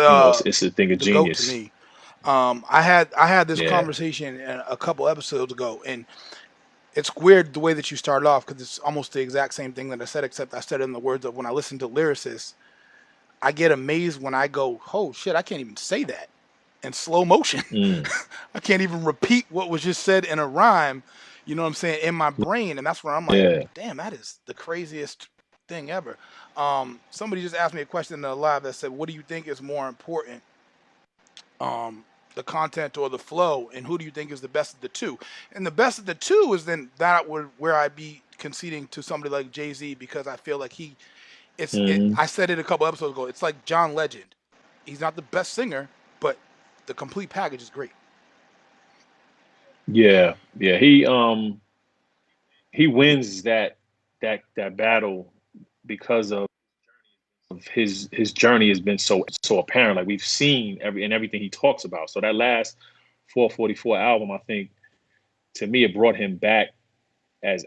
[SPEAKER 3] It's a thing of
[SPEAKER 1] the goat to
[SPEAKER 3] genius.
[SPEAKER 1] me. I had this
[SPEAKER 3] Yeah.
[SPEAKER 1] conversation a couple episodes ago, and it's weird the way that you started off because it's almost the exact same thing that I said, except I said it in the words of when I listen to lyricists. I get amazed when I go, "Oh shit, I can't even say that in slow motion.
[SPEAKER 3] Mm.
[SPEAKER 1] I can't even repeat what was just said in a rhyme." You know what I'm saying, in my brain, and that's where I'm like,
[SPEAKER 3] Yeah.
[SPEAKER 1] "Damn, that is the craziest thing ever." Somebody just asked me a question in the live that said, "What do you think is more important, um, the content or the flow, and who do you think is the best of the two?" And the best of the two is then that would where I'd be conceding to somebody like Jay-Z because I feel like
[SPEAKER 3] Hmm.
[SPEAKER 1] I said it a couple episodes ago. It's like John Legend. He's not the best singer, but the complete package is great.
[SPEAKER 3] Yeah. Yeah. He wins that battle because of his journey has been so apparent. Like we've seen everything he talks about. So that last 444 album, I think to me it brought him back as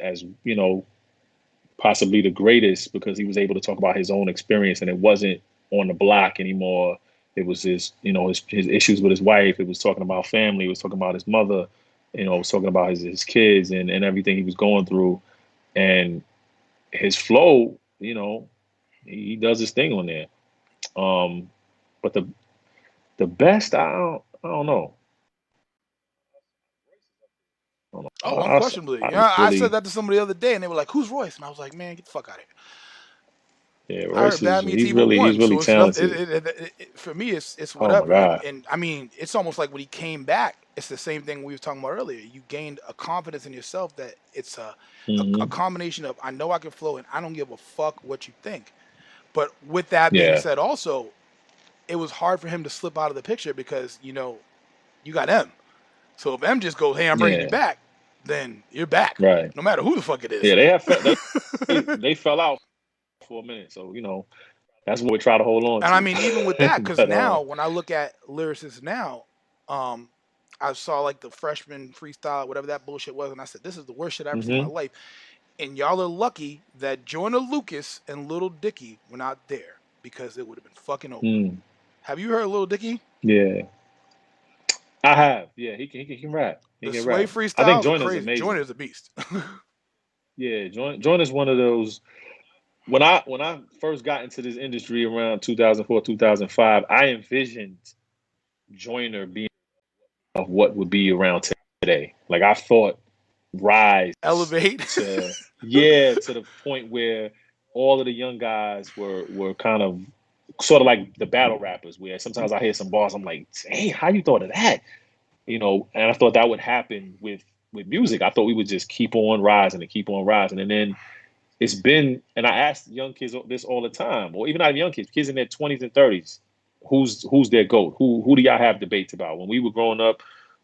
[SPEAKER 3] possibly the greatest because he was able to talk about his own experience and it wasn't on the block anymore. It was his issues with his wife. It was talking about family. It was talking about his mother. It was talking about his kids and everything he was going through. And his flow, he does his thing on there. Um, but the best, I don't know. I don't know.
[SPEAKER 1] Oh, unquestionably.
[SPEAKER 3] I
[SPEAKER 1] Yeah, I said
[SPEAKER 3] really,
[SPEAKER 1] that to somebody the other day, and they were like, "Who's Royce?" And I was like, "Man, get the fuck out of here."
[SPEAKER 3] yeah,
[SPEAKER 1] I heard
[SPEAKER 3] Royce
[SPEAKER 1] Bad
[SPEAKER 3] is
[SPEAKER 1] Meets
[SPEAKER 3] he's
[SPEAKER 1] Evil
[SPEAKER 3] really he's
[SPEAKER 1] one,
[SPEAKER 3] really
[SPEAKER 1] so it's not,
[SPEAKER 3] talented.
[SPEAKER 1] for me. It's
[SPEAKER 3] Oh my
[SPEAKER 1] whatever,
[SPEAKER 3] God.
[SPEAKER 1] and I mean, it's almost like when he came back. It's the same thing we were talking about earlier. You gained a confidence in yourself that it's a
[SPEAKER 3] Hmm.
[SPEAKER 1] combination of I know I can flow and I don't give a fuck what you think. But with that being
[SPEAKER 3] Yeah.
[SPEAKER 1] said, also it was hard for him to slip out of the picture because you got M. So if M just goes, "Hey, I'm bringing you
[SPEAKER 3] Yeah.
[SPEAKER 1] back," then you're back,
[SPEAKER 3] Right.
[SPEAKER 1] no matter who the fuck it is.
[SPEAKER 3] Yeah, they fell out for a minute, so that's what we try to hold on
[SPEAKER 1] And I
[SPEAKER 3] to.
[SPEAKER 1] mean, even with that, because
[SPEAKER 3] But
[SPEAKER 1] now when I look at lyricists now, um, I saw like the freshman freestyle, whatever that bullshit was, and I said, "This is the worst shit I ever seen in my
[SPEAKER 3] hmm
[SPEAKER 1] life." And y'all are lucky that Joyner Lucas and Little Dicky were not there because it would have been fucking over.
[SPEAKER 3] mm,
[SPEAKER 1] Have you heard Little Dicky?
[SPEAKER 3] yeah, I have. Yeah, he can rap. He
[SPEAKER 1] The
[SPEAKER 3] can
[SPEAKER 1] Sway
[SPEAKER 3] rap. I think
[SPEAKER 1] freestyles are
[SPEAKER 3] Joyner's
[SPEAKER 1] crazy.
[SPEAKER 3] amazing.
[SPEAKER 1] Joyner's a beast.
[SPEAKER 3] Yeah, Joyner's one of those. When I first got into this industry around 2004 2005, I envisioned Joyner being of what would be around today. Like I thought rise
[SPEAKER 1] Elevate.
[SPEAKER 3] to to the point where all of the young guys were kind of sort of like the battle rappers where sometimes I hear some bars I'm like, hey, how you thought of that? And I thought that would happen with music. I thought we would just keep on rising and keep on rising. And then it's been, and I ask young kids this all the time, or even not young kids, kids in their 20s and 30s, who's their GOAT? Who do y'all have debates about? When we were growing up,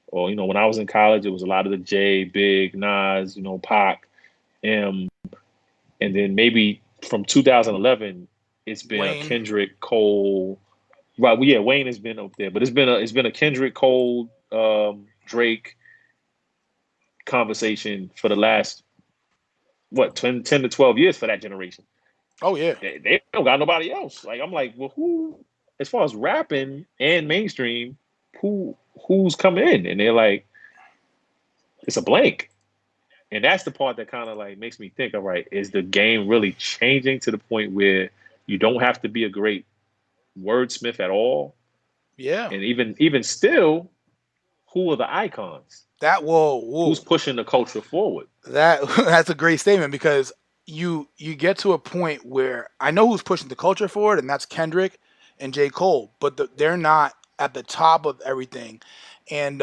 [SPEAKER 3] or when I was in college, it was a lot of the J, Big, Nas, Pac, M, and then maybe from 2011, it's been a
[SPEAKER 1] Wayne.
[SPEAKER 3] Kendrick, Cole. Right, well, yeah, Wayne has been up there, but it's been a Kendrick, Cole, Drake conversation for the last what 10 to 12 years for that generation.
[SPEAKER 1] Oh yeah.
[SPEAKER 3] They don't got nobody else. Like I'm like, well, who, as far as rapping and mainstream, who's coming in? And they're like, it's a blank. And that's the part that kind of like makes me think, all right, is the game really changing to the point where you don't have to be a great wordsmith at all?
[SPEAKER 1] Yeah.
[SPEAKER 3] And even still, who are the icons?
[SPEAKER 1] That whoa.
[SPEAKER 3] Who's pushing the culture forward?
[SPEAKER 1] That that's a great statement because you get to a point where I know who's pushing the culture forward, and that's Kendrick and J. Cole, but they're not at the top of everything. And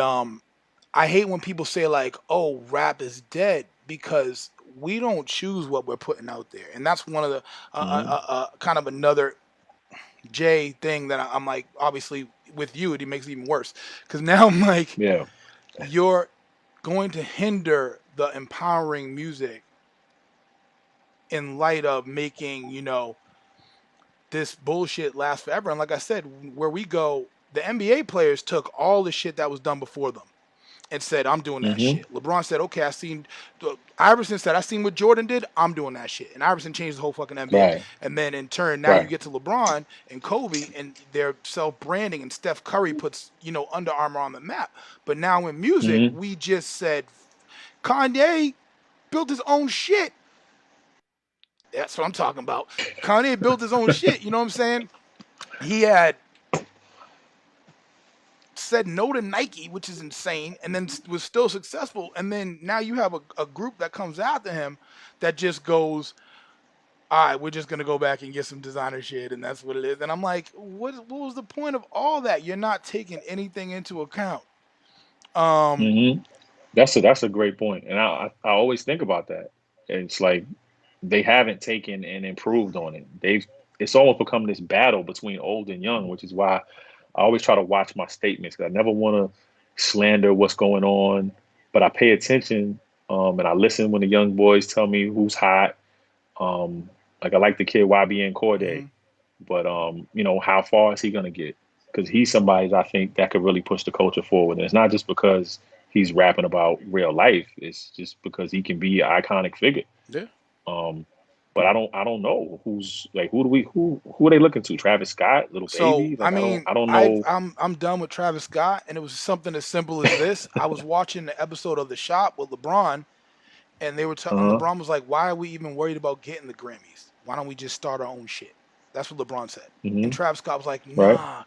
[SPEAKER 1] I hate when people say like, "Oh, rap is dead," because we don't choose what we're putting out there, and that's one of the
[SPEAKER 3] hmm
[SPEAKER 1] kind of another J thing that I'm like, obviously with you, it makes it even worse because now I'm like,
[SPEAKER 3] Yeah.
[SPEAKER 1] you're going to hinder the empowering music in light of making, this bullshit last forever. And like I said, where we go, the NBA players took all the shit that was done before them and said, I'm doing that
[SPEAKER 3] hmm
[SPEAKER 1] shit. LeBron said, okay, I seen, Iverson said, I seen what Jordan did, I'm doing that shit. And Iverson changed the whole fucking NBA.
[SPEAKER 3] Right.
[SPEAKER 1] And then in turn, now you
[SPEAKER 3] Right.
[SPEAKER 1] get to LeBron and Kobe and their self branding, and Steph Curry puts, Under Armour on the map. But now in music,
[SPEAKER 3] hmm
[SPEAKER 1] we just said, Kanye built his own shit. That's what I'm talking about. Kanye built his own shit. You know what I'm saying? He had said no to Nike, which is insane, and then was still successful. And then now you have a group that comes after him that just goes, all right, we're just gonna go back and get some designer shit, and that's what it is. And I'm like, what was the point of all that? You're not taking anything into account. Um,
[SPEAKER 3] hmm that's a great point, and I always think about that. It's like they haven't taken and improved on it. It's almost become this battle between old and young, which is why I always try to watch my statements because I never want to slander what's going on, but I pay attention and I listen when the young boys tell me who's hot. Like I like the kid YBN Corday,
[SPEAKER 1] mhm.
[SPEAKER 3] but how far is he gonna get? Because he's somebody that I think that could really push the culture forward. And it's not just because he's rapping about real life; it's just because he can be an iconic figure.
[SPEAKER 1] Yeah.
[SPEAKER 3] Um, but I don't know who's like who are they looking to? Travis Scott, Little
[SPEAKER 1] So
[SPEAKER 3] Baby?
[SPEAKER 1] I
[SPEAKER 3] Like I don't
[SPEAKER 1] mean,
[SPEAKER 3] I don't know.
[SPEAKER 1] I'm done with Travis Scott, and it was something as simple as this. I was watching the episode of The Shop with LeBron, and they were and
[SPEAKER 3] Uh-huh.
[SPEAKER 1] LeBron was like, "Why are we even worried about getting the Grammys? Why don't we just start our own shit?" That's what LeBron said. And
[SPEAKER 3] hmm
[SPEAKER 1] Travis Scott was like,
[SPEAKER 3] Right.
[SPEAKER 1] "Nah,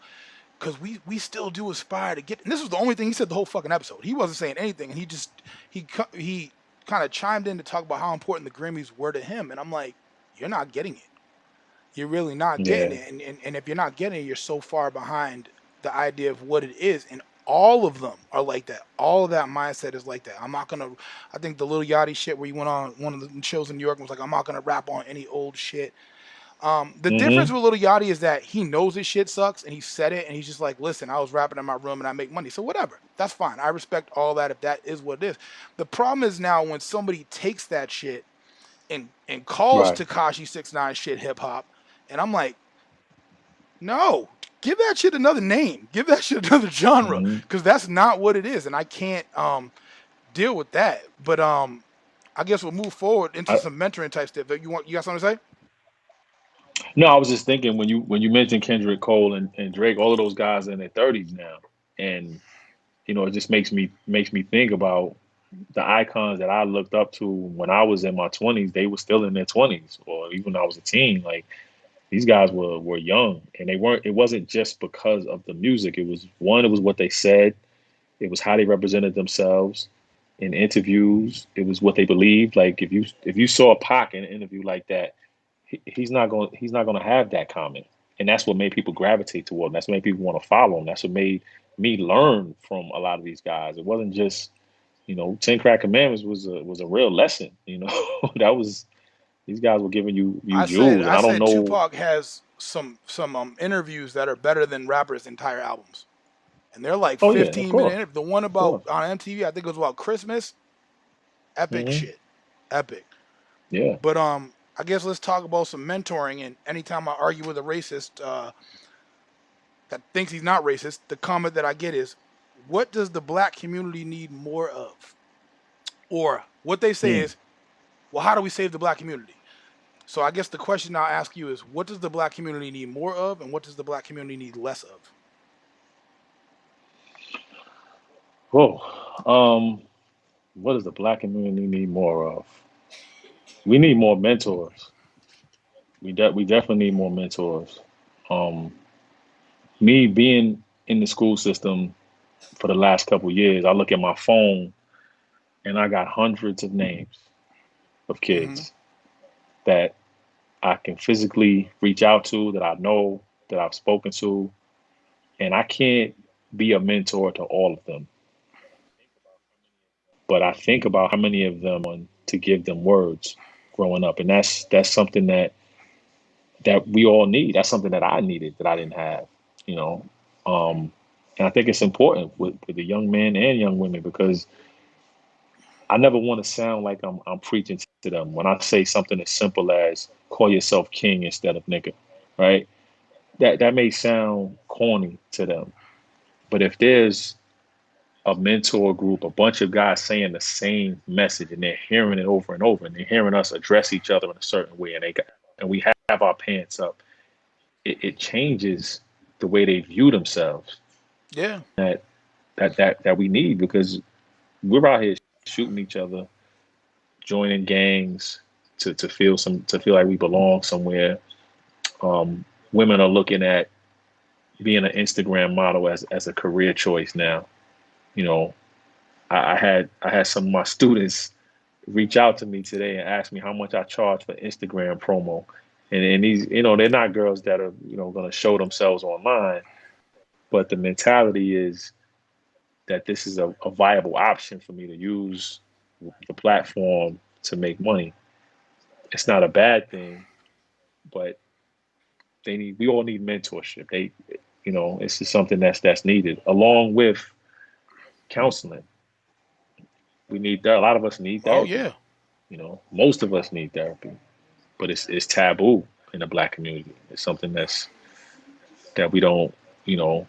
[SPEAKER 1] because we still do aspire to get." And this was the only thing he said the whole fucking episode. He wasn't saying anything, and he kind of chimed in to talk about how important the Grammys were to him. And I'm like, "You're not getting it. You're really not getting
[SPEAKER 3] Yeah.
[SPEAKER 1] it. And if you're not getting it, you're so far behind the idea of what it is." And all of them are like that. All of that mindset is like that. I'm not gonna. I think the Little Yachty shit where he went on one of the shows in New York and was like, "I'm not gonna rap on any old shit." The difference with Lil Yachty is that he knows his shit sucks and he said it and he's just like, listen, I was rapping in my room and I make money. So whatever. That's fine. I respect all that if that is what it is. The problem is now when somebody takes that shit and calls
[SPEAKER 3] Right.
[SPEAKER 1] Tekashi 6ix9ine shit hip hop, and I'm like, no, give that shit another name. Give that shit another genre.
[SPEAKER 3] Hmm.
[SPEAKER 1] Because that's not what it is. And I can't deal with that. But I guess we'll move forward into
[SPEAKER 3] I,
[SPEAKER 1] some mentoring type stuff. You got something to say?
[SPEAKER 3] no, I was just thinking when you mentioned Kendrick Cole and Drake, all of those guys are in their 30s now, and it just makes me think about the icons that I looked up to when I was in my 20s. They were still in their 20s, or even when I was a teen. Like these guys were young, and they weren't. It wasn't just because of the music. It was one. It was what they said. It was how they represented themselves in interviews. It was what they believed. Like if you saw Pac in an interview like that, he's not going to have that comment, and that's what made people gravitate toward him. That's what made people want to follow him. That's what made me learn from a lot of these guys. It wasn't just 10 Crack Commandments was a real lesson. That was these guys were giving you
[SPEAKER 1] I said
[SPEAKER 3] jewels, and
[SPEAKER 1] I
[SPEAKER 3] I don't
[SPEAKER 1] said
[SPEAKER 3] know.
[SPEAKER 1] Tupac has some interviews that are better than rappers' entire albums. And they're like
[SPEAKER 3] Oh yeah, of
[SPEAKER 1] 15-minute
[SPEAKER 3] course,
[SPEAKER 1] interviews. The one
[SPEAKER 3] of
[SPEAKER 1] about
[SPEAKER 3] course.
[SPEAKER 1] on MTV, I think it was about Christmas. Epic
[SPEAKER 3] Hmm.
[SPEAKER 1] shit. Epic.
[SPEAKER 3] Yeah.
[SPEAKER 1] But I guess let's talk about some mentoring. And anytime I argue with a racist that thinks he's not racist, the comment that I get is, "What does the black community need more of?" Or what they say
[SPEAKER 3] Mm.
[SPEAKER 1] is, "Well, how do we save the black community?" So I guess the question I'll ask you is, what does the black community need more of, and what does the black community need less of?
[SPEAKER 3] Whoa. What does the black community need more of? We need more mentors. We definitely need more mentors. Um, Me being in the school system for the last couple of years, I look at my phone and I got hundreds of names of
[SPEAKER 1] Mm-hmm.
[SPEAKER 3] kids that I can physically reach out to, that I know, that I've spoken to, and I can't be a mentor to all of them. But I think about how many of them to give them words growing up, and that's something that we all need. That's something that I needed that I didn't have, you know. Um, and I think it's important with the young men and young women because I never want to sound like I'm preaching to them when I say something as simple as call yourself king instead of nigga, right? That may sound corny to them, but if there's a mentor group, a bunch of guys saying the same message, and they're hearing it over and over, and they're hearing us address each other in a certain way, and we have our pants up, it changes the way they view themselves.
[SPEAKER 1] Yeah.
[SPEAKER 3] That that we need because we're out here shooting each other, joining gangs to feel like we belong somewhere. Women are looking at being an Instagram model as a career choice now. You know, I had some of my students reach out to me today and ask me how much I charge for Instagram promo. And these, they're not girls that are, going to show themselves online, but the mentality is that this is a viable option for me to use the platform to make money. It's not a bad thing, but we all need mentorship. It's just something that's needed along with counseling. We need that. A lot of us need
[SPEAKER 1] Oh
[SPEAKER 3] therapy.
[SPEAKER 1] yeah.
[SPEAKER 3] Most of us need therapy, but it's taboo in the black community. It's something that you know,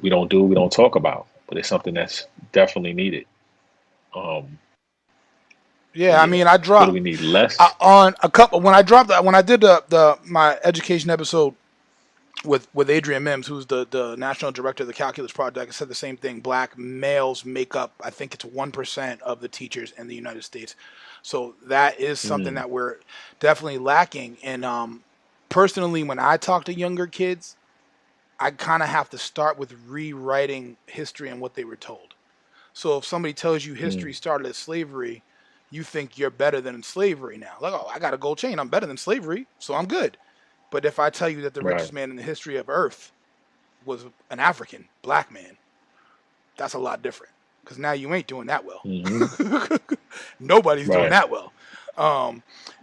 [SPEAKER 3] we don't talk about, but it's something that's definitely needed. Um, but
[SPEAKER 1] Yeah, I
[SPEAKER 3] yeah,
[SPEAKER 1] mean, I
[SPEAKER 3] what do
[SPEAKER 1] dropped
[SPEAKER 3] we need less?
[SPEAKER 1] on a couple when I dropped when I did the my education episode with Adrian Mims, who's the national director of the Calculus Project. I said the same thing. Black males make up, I think it's 1% of the teachers in the United States. So that is something
[SPEAKER 3] Mm,
[SPEAKER 1] that we're definitely lacking. And personally, when I talk to younger kids, I kind of have to start with rewriting history and what they were told. So if somebody tells you
[SPEAKER 3] mm,
[SPEAKER 1] history started as slavery, you think you're better than slavery now. Like, oh, I got a gold chain. I'm better than slavery, so I'm good. But if I tell you that the
[SPEAKER 3] right.
[SPEAKER 1] richest man in the history of Earth was an African black man, that's a lot different. Because now you ain't doing that well.
[SPEAKER 3] Hmm.
[SPEAKER 1] Nobody's doing
[SPEAKER 3] Right.
[SPEAKER 1] that well. Um,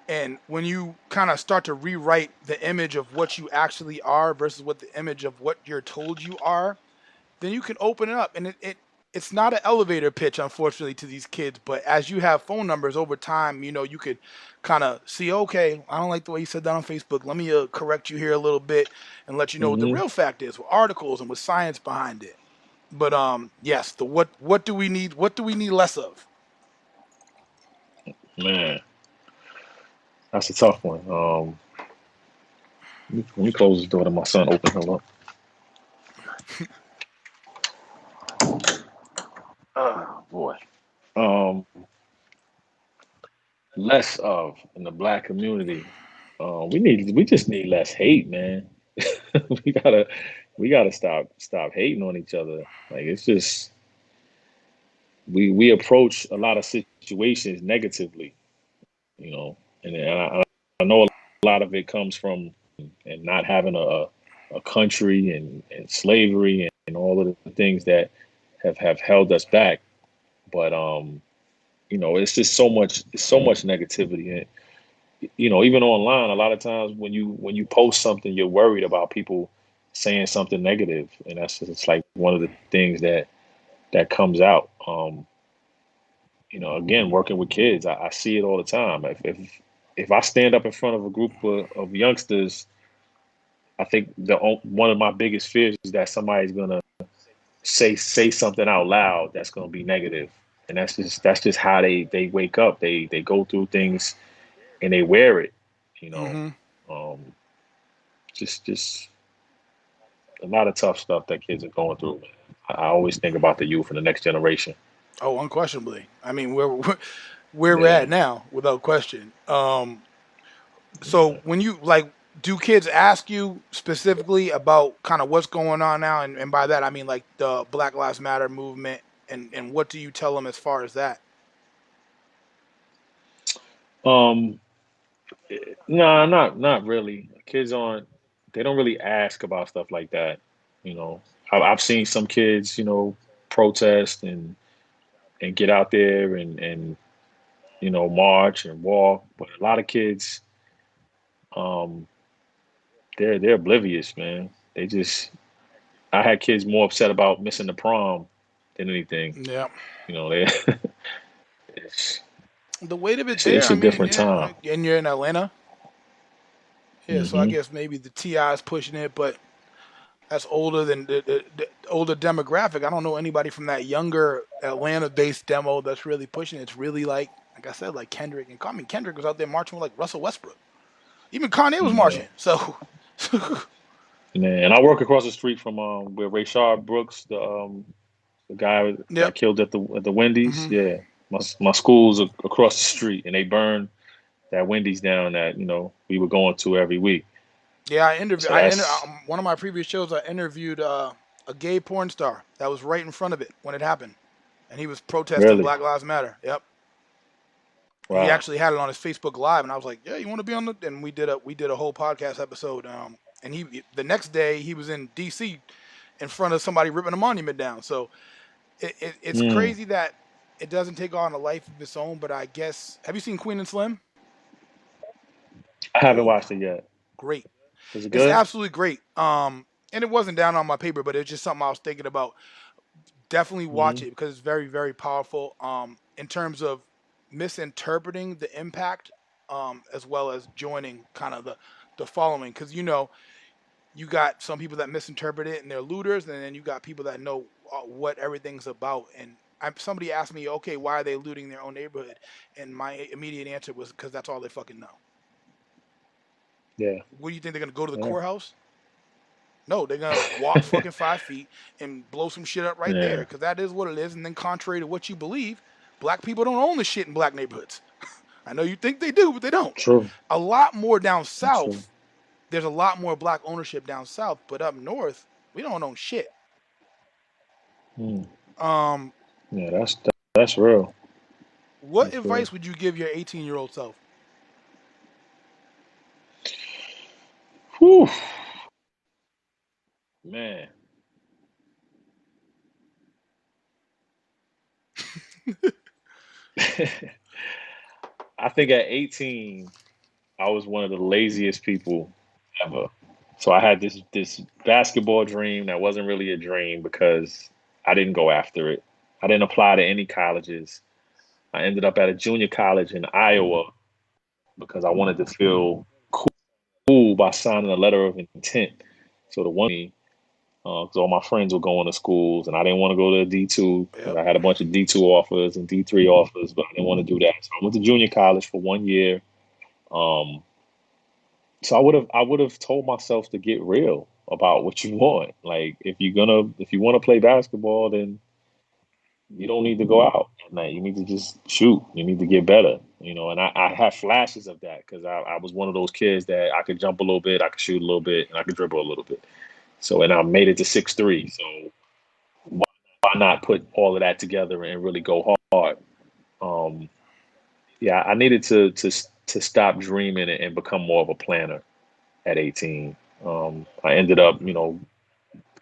[SPEAKER 1] And when you kind of start to rewrite the image of what you actually are versus what the image of what you're told you are, then you can open it up. And it's not an elevator pitch, unfortunately, to these kids. But as you have phone numbers over time, you could kind of see, okay, I don't like the way you said that on Facebook. Let me correct you here a little bit and let you know what the
[SPEAKER 3] Hmm.
[SPEAKER 1] real fact is, with articles and with science behind it. But yes, the what do we need? What do we need less of?
[SPEAKER 3] Man, that's a tough one. Let me close the door to my son open. Hold up. Oh boy. Um, Less of in the black community. We just need less hate, man. we gotta we gotta stop hating on each other. Like it's just we approach a lot of situations negatively, you know, and I know a lot of it comes from and not having a country and slavery and all of the things that have held us back. But it's just so much negativity. Even online, a lot of times when you post something, you're worried about people saying something negative, and that's just like one of the things that comes out. Again, working with kids, I see it all the time. If I stand up in front of a group of youngsters, I think one of my biggest fears is that somebody's gonna say something out loud that's gonna be negative, and that's just how they wake up. They go through things and they wear it. You know,
[SPEAKER 1] Mm-hmm.
[SPEAKER 3] um, just a lot of tough stuff that kids are going through. Man. I always think about the youth and the next generation.
[SPEAKER 1] Oh, unquestionably. I mean, where we're
[SPEAKER 3] Yeah.
[SPEAKER 1] at now, without question. So when you like, do kids ask you specifically about kind of what's going on now, and by that I mean like the Black Lives Matter movement, and what do you tell them as far as that?
[SPEAKER 3] Um. No, not really. Kids aren't. They don't really ask about stuff like that. You know, I've seen some kids, protest and get out there and march and walk, but a lot of kids, um, they're oblivious, man. They just. I had kids more upset about missing the prom than anything.
[SPEAKER 1] Yeah,
[SPEAKER 3] They. it's,
[SPEAKER 1] the weight of it
[SPEAKER 3] it's
[SPEAKER 1] there.
[SPEAKER 3] it's
[SPEAKER 1] I
[SPEAKER 3] a
[SPEAKER 1] mean,
[SPEAKER 3] different
[SPEAKER 1] yeah,
[SPEAKER 3] time.
[SPEAKER 1] and you're in Atlanta, yeah. So I
[SPEAKER 3] Hmm.
[SPEAKER 1] guess maybe the Ti is pushing it, but that's older than the older demographic. I don't know anybody from that younger Atlanta-based demo that's really pushing it. It's really like I said, like Kendrick and I mean Kendrick was out there marching with like Russell Westbrook. Even Kanye was
[SPEAKER 3] Yeah.
[SPEAKER 1] marching. So
[SPEAKER 3] Man, and I work across the street from where Rayshard Brooks, the guy
[SPEAKER 1] yep.
[SPEAKER 3] got killed at the Wendy's.
[SPEAKER 1] Hmm.
[SPEAKER 3] Yeah, my school's across the street, and they burned that Wendy's down that we were going to every week.
[SPEAKER 1] Yeah, I interviewed.
[SPEAKER 3] So that's
[SPEAKER 1] One of my previous shows. I interviewed a gay porn star that was right in front of it when it happened, and he was protesting
[SPEAKER 3] really
[SPEAKER 1] Black Lives Matter. Yep. He
[SPEAKER 3] wow.
[SPEAKER 1] actually had it on his Facebook Live, and I was like, "Yeah, you want to be on the?" And we did a whole podcast episode. And the next day he was in D.C. in front of somebody ripping a monument down. So it's
[SPEAKER 3] Mm,
[SPEAKER 1] crazy that it doesn't take on a life of its own. But I guess, have you seen Queen and Slim?
[SPEAKER 3] I haven't
[SPEAKER 1] Oh,
[SPEAKER 3] watched it yet.
[SPEAKER 1] great!
[SPEAKER 3] Is it
[SPEAKER 1] It's
[SPEAKER 3] good?
[SPEAKER 1] absolutely great. And it wasn't down on my paper, but it's just something I was thinking about. Definitely watch
[SPEAKER 3] Hmm.
[SPEAKER 1] it because it's very, very powerful. In terms of misinterpreting the impact, as well as joining kind of the following, because you got some people that misinterpret it and they're looters, and then you got people that know what everything's about. And somebody asked me, okay, why are they looting their own neighborhood? And my immediate answer was because that's all they fucking know.
[SPEAKER 3] Yeah.
[SPEAKER 1] What do you think they're gonna go to the
[SPEAKER 3] Yeah.
[SPEAKER 1] courthouse? No, they're gonna walk fucking 5 feet and blow some shit up right there
[SPEAKER 3] Yeah.
[SPEAKER 1] because that is what it is. And then, contrary to what you believe, black people don't own the shit in black neighborhoods. I know you think they do, but they don't.
[SPEAKER 3] True.
[SPEAKER 1] A lot more down
[SPEAKER 3] That's true.
[SPEAKER 1] south. There's a lot more black ownership down south, but up north, we don't own shit.
[SPEAKER 3] Mm.
[SPEAKER 1] Um,
[SPEAKER 3] Yeah. That's real.
[SPEAKER 1] what
[SPEAKER 3] That's real.
[SPEAKER 1] advice would you give your 18-year-old self?
[SPEAKER 3] Whew, man. I think at 18. I was one of the laziest people ever. So I had this basketball dream that wasn't really a dream because I didn't go after it. I didn't apply to any colleges. I ended up at a junior college in Iowa because I wanted to feel cool by signing a letter of intent. So the one me, because all my friends were going to schools, and I didn't want to go to D2 because
[SPEAKER 1] Yep.
[SPEAKER 3] I had a bunch of D2 offers and D3 offers, but I didn't want to do that. So I went to junior college for 1 year. Um, so I would have told myself to get real about what you want. Like if you want to play basketball, then you don't need to go out at night. You need to just shoot. You need to get better. And I have flashes of that because I was one of those kids that I could jump a little bit, I could shoot a little bit, and I could dribble a little bit. So and I made it to 6'3". So why not put all of that together and really go hard? Um, yeah, I needed to stop dreaming and become more of a planner at 18. I ended up,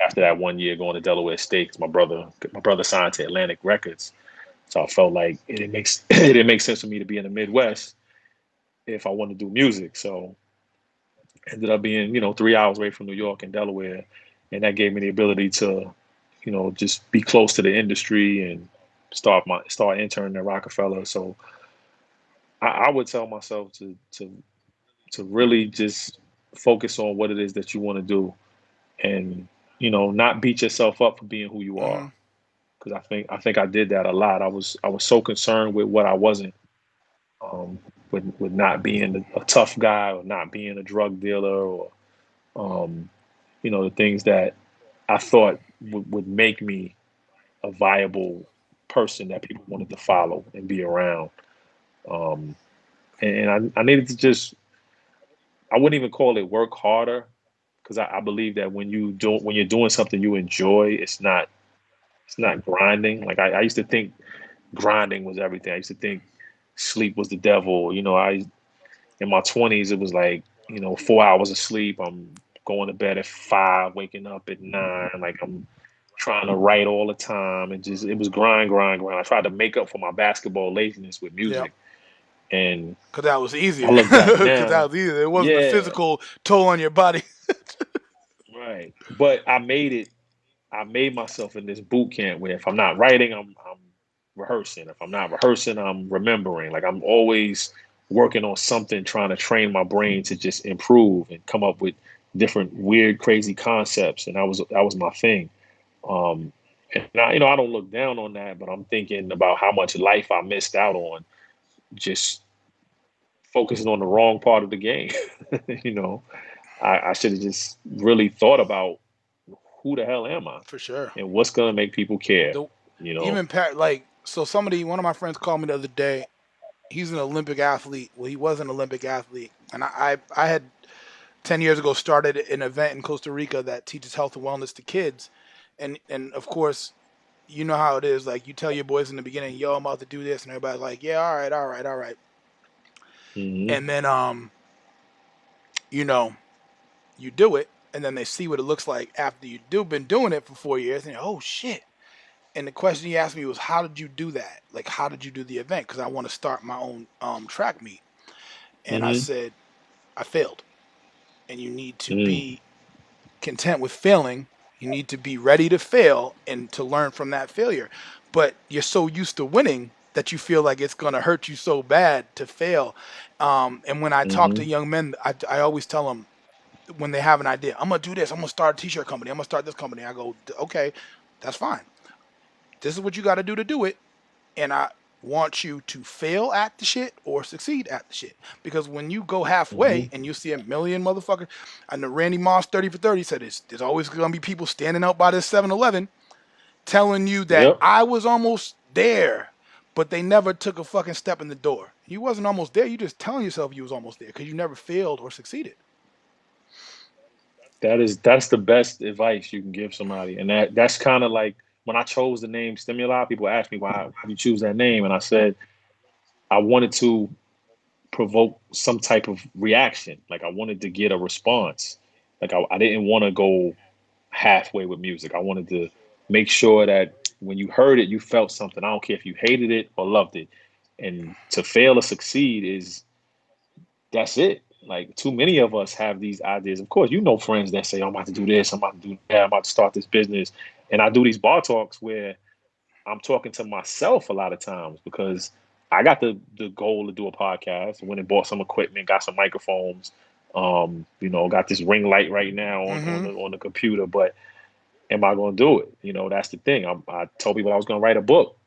[SPEAKER 3] after that 1 year going to Delaware State, 'cause my brother signed to Atlantic Records. So I felt like it didn't make it didn't make sense for me to be in the Midwest if I wanted to do music. So ended up being, 3 hours away from New York and Delaware, and that gave me the ability to, just be close to the industry and start interning at Rockefeller. So I would tell myself to really just focus on what it is that you want to do, and not beat yourself up for being who you are.
[SPEAKER 1] Hmm.
[SPEAKER 3] Because I think I did that a lot. I was so concerned with what I wasn't, with not being a tough guy or not being a drug dealer or um, the things that I thought would make me a viable person that people wanted to follow and be around. Um, and I needed to just, I wouldn't even call it work harder because I believe that when you're doing something you enjoy, it's not grinding. Like I used to think grinding was everything. I used to think sleep was the devil. I in my 20s it was like 4 hours of sleep. I'm going to bed at 5, waking up at 9. Like I'm trying to write all the time, and just it was grind, grind, grind. I tried to make up for my basketball laziness with
[SPEAKER 1] Yep.
[SPEAKER 3] music, and
[SPEAKER 1] Because that was
[SPEAKER 3] I
[SPEAKER 1] easier.
[SPEAKER 3] look back
[SPEAKER 1] Because
[SPEAKER 3] now.
[SPEAKER 1] that was easier. It wasn't a
[SPEAKER 3] Yeah,
[SPEAKER 1] physical toll on your body.
[SPEAKER 3] right. But I made it. I made myself in this boot camp where if I'm not writing, I'm rehearsing. If I'm not rehearsing, I'm remembering. Like I'm always working on something, trying to train my brain to just improve and come up with different weird, crazy concepts. And that was my thing. Um, and I don't look down on that, but I'm thinking about how much life I missed out on just focusing on the wrong part of the game. you know, I should have just really thought about who the hell am I
[SPEAKER 1] For sure.
[SPEAKER 3] and what's gonna make people care.
[SPEAKER 1] The
[SPEAKER 3] You know.
[SPEAKER 1] even like so one of my friends called me the other day. He's an Olympic athlete. Well, he was an Olympic athlete, and I had 10 years ago started an event in Costa Rica that teaches health and wellness to kids, and of course, you know how it is. Like you tell your boys in the beginning, "Yo, I'm about to do this," and everybody's like, "Yeah, all right, all right, all right,"
[SPEAKER 3] Hmm.
[SPEAKER 1] and then you know, you do it, and then they see what it looks like after been doing it for 4 years, and oh shit. And the question he asked me was, "How did you do that? Like, how did you do the event? Because I want to start my own track meet." And I
[SPEAKER 3] Hmm.
[SPEAKER 1] said, "I failed, and you need to
[SPEAKER 3] Hmm.
[SPEAKER 1] be content with failing. You need to be ready to fail and to learn from that failure. But you're so used to winning that you feel like it's going to hurt you so bad to fail." And when I talk to
[SPEAKER 3] Hmm.
[SPEAKER 1] young men, I always tell them when they have an idea, "I'm going to do this. I'm going to start a t-shirt company. I'm going to start this company." I go, "Okay, that's fine. This is what you got to do it. And I want you to fail at the shit or succeed at the shit. Because when you go halfway
[SPEAKER 3] Hmm.
[SPEAKER 1] and you see a million motherfuckers, I know Randy Moss 30 for 30 said there's always gonna be people standing out by this 7-Eleven telling you that
[SPEAKER 3] Yep.
[SPEAKER 1] I was almost there, but they never took a fucking step in the door. You wasn't almost there, you just telling yourself you was almost there because you never failed or succeeded.
[SPEAKER 3] That's the best advice you can give somebody, and that's kind of like when I chose the name Stimuli. People ask me why did you choose that name, and I said I wanted to provoke some type of reaction. Like I wanted to get a response. Like I didn't want to go halfway with music. I wanted to make sure that when you heard it, you felt something. I don't care if you hated it or loved it. And to fail or succeed is that's it. Like too many of us have these ideas. Of course, you know friends that say, "I'm about to do this, I'm about to do that, I'm about to start this business," and I do these bar talks where I'm talking to myself a lot of times because I got the goal to do a podcast. Went and bought some equipment, got some microphones. Got this ring light right now
[SPEAKER 1] Mm-hmm.
[SPEAKER 3] on the computer. But am I going to do it? That's the thing. I told people I was going to write a book.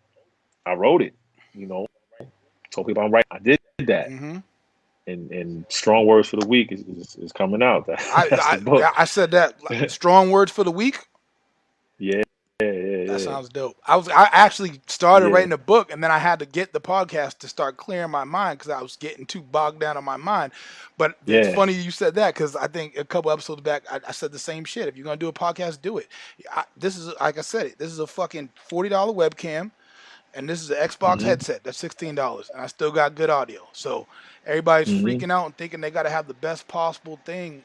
[SPEAKER 3] I wrote it. You know, told people I'm writing. I did that.
[SPEAKER 1] Mm-hmm.
[SPEAKER 3] And strong words for the week is coming out. That's the
[SPEAKER 1] I
[SPEAKER 3] book.
[SPEAKER 1] I said that strong words for the week.
[SPEAKER 3] Yeah, yeah,
[SPEAKER 1] That
[SPEAKER 3] yeah,
[SPEAKER 1] sounds dope. I actually started
[SPEAKER 3] yeah,
[SPEAKER 1] writing a book, and then I had to get the podcast to start clearing my mind because I was getting too bogged down on my mind. But it's
[SPEAKER 3] yeah.
[SPEAKER 1] funny you said that because I think a couple episodes back I said the same shit. If you're gonna do a podcast, do it. This is like I said it. This is a fucking $40 webcam, and this is an Xbox
[SPEAKER 3] Hmm.
[SPEAKER 1] headset that's $16, and I still got good audio. So everybody's
[SPEAKER 3] Hmm.
[SPEAKER 1] freaking out and thinking they got to have the best possible thing.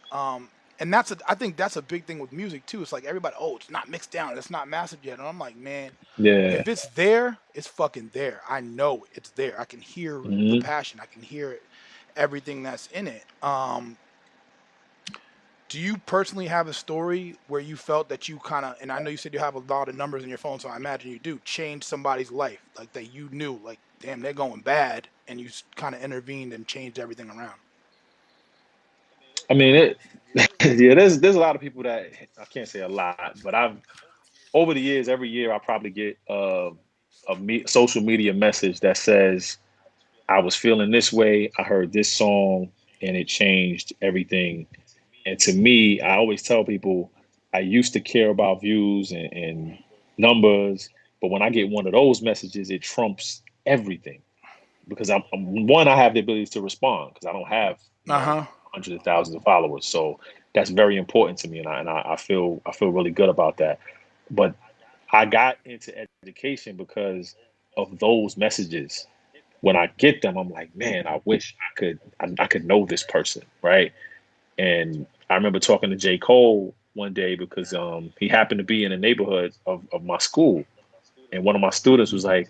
[SPEAKER 1] And I think that's a big thing with music too. It's like everybody, oh, it's not mixed down, it's not mastered yet, and I'm like, man,
[SPEAKER 3] Yeah.
[SPEAKER 1] if it's there, it's fucking there. I know it's there. I can hear the
[SPEAKER 3] Hmm.
[SPEAKER 1] passion. I can hear it, everything that's in it. Do you personally have a story where you felt that you kind of, and I know you said you have a lot of numbers in your phone, so I imagine you do, change somebody's life, like that you knew, like, damn, they're going bad, and you kind of intervened and changed everything around?
[SPEAKER 3] I mean, yeah. There's a lot of people that I can't say a lot, but I've over the years, every year I probably get social media message that says I was feeling this way. I heard this song and it changed everything. And to me, I always tell people I used to care about views and numbers, but when I get one of those messages, it trumps everything because one, I have the ability to respond because I don't have
[SPEAKER 1] Uh huh.
[SPEAKER 3] hundreds of thousands of followers. So that's very important to me, and I feel really good about that. But I got into education because of those messages. When I get them, I'm like, man, I wish I could know this person, right? And I remember talking to J. Cole one day because he happened to be in a neighborhood of my school, and one of my students was like,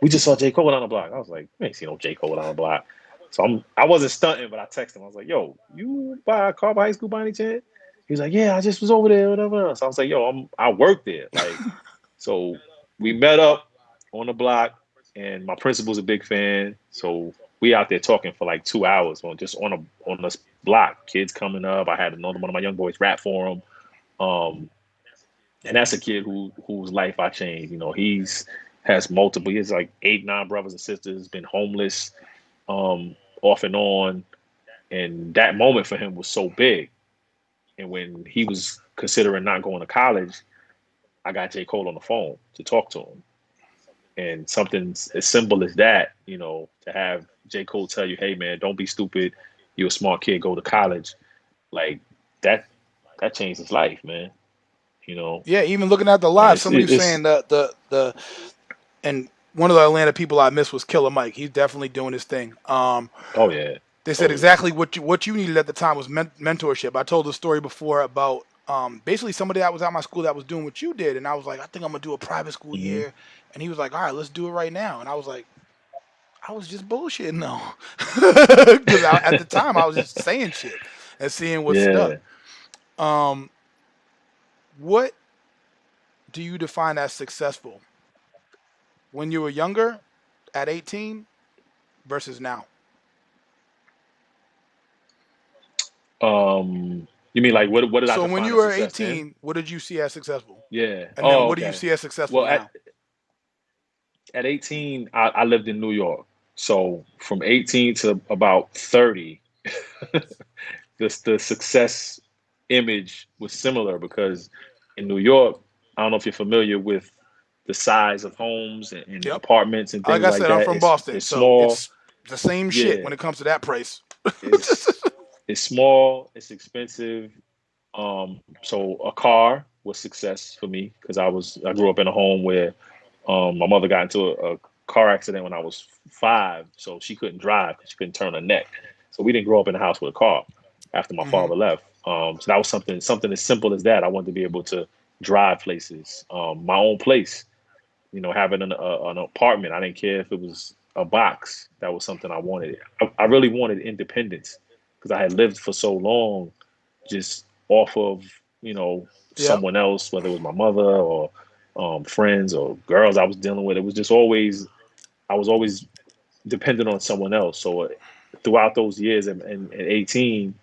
[SPEAKER 3] "We just saw J. Cole down the block." I was like, "We ain't seen no J. Cole down the block." So I wasn't stunting, but I texted him. I was like, "Yo, you by a car by high school by any chance?" He was like, "Yeah, I just was over there, whatever." So I was like, "Yo, I work there." Like, so we met up on the block, and my principal's a big fan. So we out there talking for like 2 hours on this block. Kids coming up. I had another one of my young boys rap for him. Um, and that's a kid whose life I changed. He's has multiple. He has like 8, 9 brothers and sisters. Been homeless, off and on, and that moment for him was so big. And when he was considering not going to college, I got J. Cole on the phone to talk to him. And something as simple as that, to have J. Cole tell you, "Hey man, don't be stupid. You're a smart kid. Go to college." Like that, that changed his life, man. You know,
[SPEAKER 1] Yeah, even looking at the
[SPEAKER 3] and
[SPEAKER 1] live, somebody was saying that and one of the Atlanta people I missed was Killer Mike. He's definitely doing his thing.
[SPEAKER 3] oh yeah,
[SPEAKER 1] They
[SPEAKER 3] oh
[SPEAKER 1] said
[SPEAKER 3] yeah.
[SPEAKER 1] exactly what you needed at the time was mentorship. I told the story before about basically somebody that was at my school that was doing what you did, and I was like, I think I'm gonna do a private school
[SPEAKER 3] Hmm.
[SPEAKER 1] year, and he was like, all right, let's do it right now, and I was like, I was just bullshitting though, because at the time I was just saying shit and seeing what stuck.
[SPEAKER 3] Yeah.
[SPEAKER 1] Um, what do you define as successful when you were younger, at 18 versus now?
[SPEAKER 3] You mean like what did I
[SPEAKER 1] So when
[SPEAKER 3] define
[SPEAKER 1] you
[SPEAKER 3] as
[SPEAKER 1] were
[SPEAKER 3] success in?
[SPEAKER 1] 18, what did you see as successful?
[SPEAKER 3] Yeah.
[SPEAKER 1] And then
[SPEAKER 3] Oh,
[SPEAKER 1] what do you
[SPEAKER 3] okay.
[SPEAKER 1] see as successful
[SPEAKER 3] Well,
[SPEAKER 1] now?
[SPEAKER 3] at 18, I lived in New York. So from 18 to about 30, the success image was similar because in New York, I don't know if you're familiar with the size of homes and
[SPEAKER 1] Yep.
[SPEAKER 3] apartments and
[SPEAKER 1] Like
[SPEAKER 3] things
[SPEAKER 1] I
[SPEAKER 3] like
[SPEAKER 1] said, I'm
[SPEAKER 3] that.
[SPEAKER 1] from
[SPEAKER 3] It's
[SPEAKER 1] Boston,
[SPEAKER 3] it's
[SPEAKER 1] so
[SPEAKER 3] small.
[SPEAKER 1] it's the same shit
[SPEAKER 3] Yeah.
[SPEAKER 1] when it comes to that price.
[SPEAKER 3] It's it's small, it's expensive. So a car was success for me because I grew up in a home where my mother got into a car accident when I was 5, so she couldn't drive because she couldn't turn her neck. So we didn't grow up in a house with a car after my
[SPEAKER 1] Hmm.
[SPEAKER 3] father left. So that was something as simple as that. I wanted to be able to drive places, my own place. Having an apartment. I didn't care if it was a box. That was something I wanted. I really wanted independence, because I had lived for so long just off of
[SPEAKER 1] Yep.
[SPEAKER 3] someone else, whether it was my mother or friends or girls I was dealing with. It was just always I was always dependent on someone else. So throughout those years, and 18,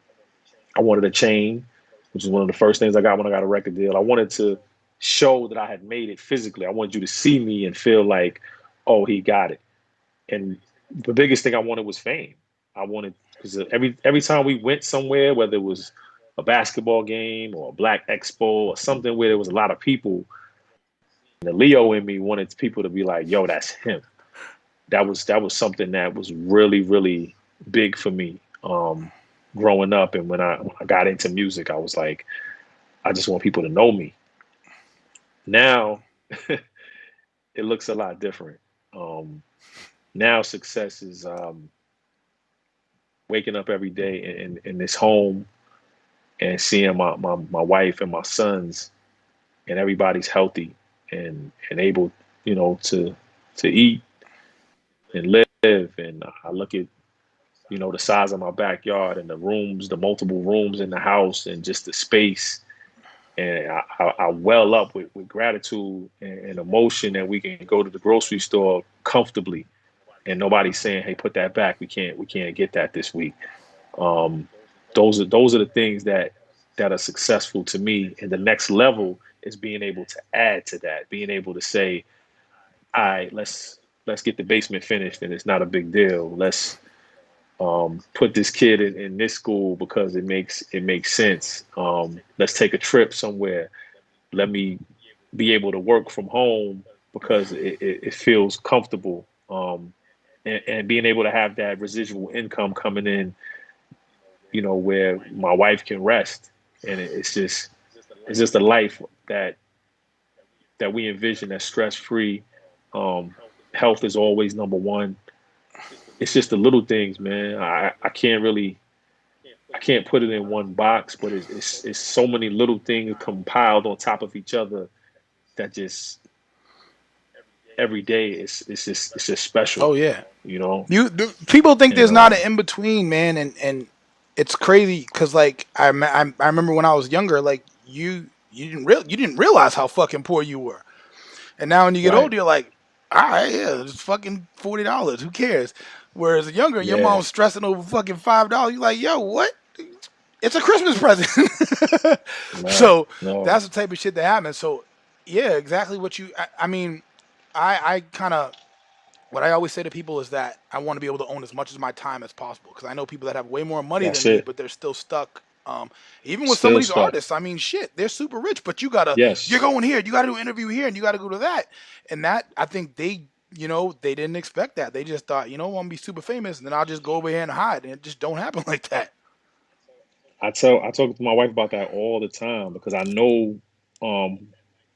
[SPEAKER 3] I wanted a chain, which is one of the first things I got when I got a record deal. I wanted to show that I had made it physically. I wanted you to see me and feel like, oh, he got it. And the biggest thing I wanted was fame. I wanted, because every time we went somewhere, whether it was a basketball game or a black expo or something where there was a lot of people, the Leo in me wanted people to be like, yo, that's him. That was something that was really, really big for me growing up. And when I got into music, I was like, I just want people to know me. Now it looks a lot different. Um, Now success is waking up every day in this home and seeing my wife and my sons, and everybody's healthy and able, to eat and live. And I look at, the size of my backyard and the rooms, the multiple rooms in the house, and just the space. And I well up with gratitude and emotion that we can go to the grocery store comfortably, and nobody's saying, "Hey, put that back. We can't get that this week." Um, those are the things that are successful to me. And the next level is being able to add to that, being able to say, "All right, let's get the basement finished, and it's not a big deal. Let's put this kid in this school because it makes sense. Let's take a trip somewhere. Let me be able to work from home because it feels comfortable." And being able to have that residual income coming in, where my wife can rest, and it's just a life that we envision that's stress free. Um, Health is always number one. It's just the little things, man. I can't put it in one box, but it's so many little things compiled on top of each other that just every day it's just special,
[SPEAKER 1] Oh yeah.
[SPEAKER 3] you know.
[SPEAKER 1] People think
[SPEAKER 3] And
[SPEAKER 1] there's not an in between, man, and it's crazy because like I remember when I was younger, like you didn't realize how fucking poor you were, and now when you get
[SPEAKER 3] right,
[SPEAKER 1] older, you're like, all right, yeah, it's fucking $40. Who cares? Whereas younger, your
[SPEAKER 3] yeah,
[SPEAKER 1] mom's stressing over fucking $5. You're like, yo, what? It's a Christmas present.
[SPEAKER 3] right,
[SPEAKER 1] So
[SPEAKER 3] no,
[SPEAKER 1] that's the type of shit that happens. So yeah, exactly what you. I mean, I kind of what I always say to people is that I want to be able to own as much of my time as possible because I know people that have way more money
[SPEAKER 3] that's
[SPEAKER 1] than me,
[SPEAKER 3] it.
[SPEAKER 1] but they're still stuck. Even with some of
[SPEAKER 3] Still
[SPEAKER 1] these
[SPEAKER 3] stuck.
[SPEAKER 1] artists, I mean, shit, they're super rich, but you're
[SPEAKER 3] Yes,
[SPEAKER 1] going here, you gotta do an interview here, and you gotta go to that, and that I think they didn't expect that. They just thought, I want to be super famous, and then I'll just go over here and hide, and it just don't happen like that.
[SPEAKER 3] I talk to my wife about that all the time because I know um,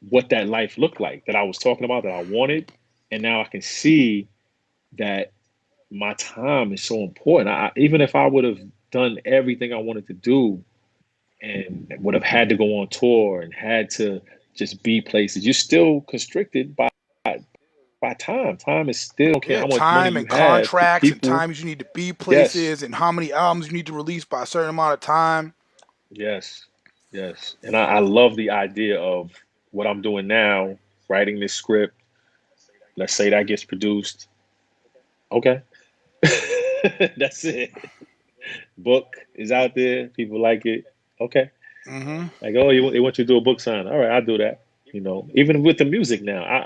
[SPEAKER 3] what that life looked like that I was talking about that I wanted, and now I can see that my time is so important. Even if I would have done everything I wanted to do and would have had to go on tour and had to just be places, you're still constricted by time. Time is still, okay,
[SPEAKER 1] Yeah,
[SPEAKER 3] how much money
[SPEAKER 1] time
[SPEAKER 3] you
[SPEAKER 1] and
[SPEAKER 3] have,
[SPEAKER 1] contracts and
[SPEAKER 3] people.
[SPEAKER 1] times you need to be
[SPEAKER 3] Yes,
[SPEAKER 1] places and how many albums you need to release by a certain amount of time.
[SPEAKER 3] yes, yes. And I love the idea of what I'm doing now, writing this script. Let's say that gets produced. Okay. That's it. Book is out there. People like it. Okay.
[SPEAKER 1] Hmm.
[SPEAKER 3] Like, oh, they want you to do a book sign. All right, I'll do that. Even with the music now, I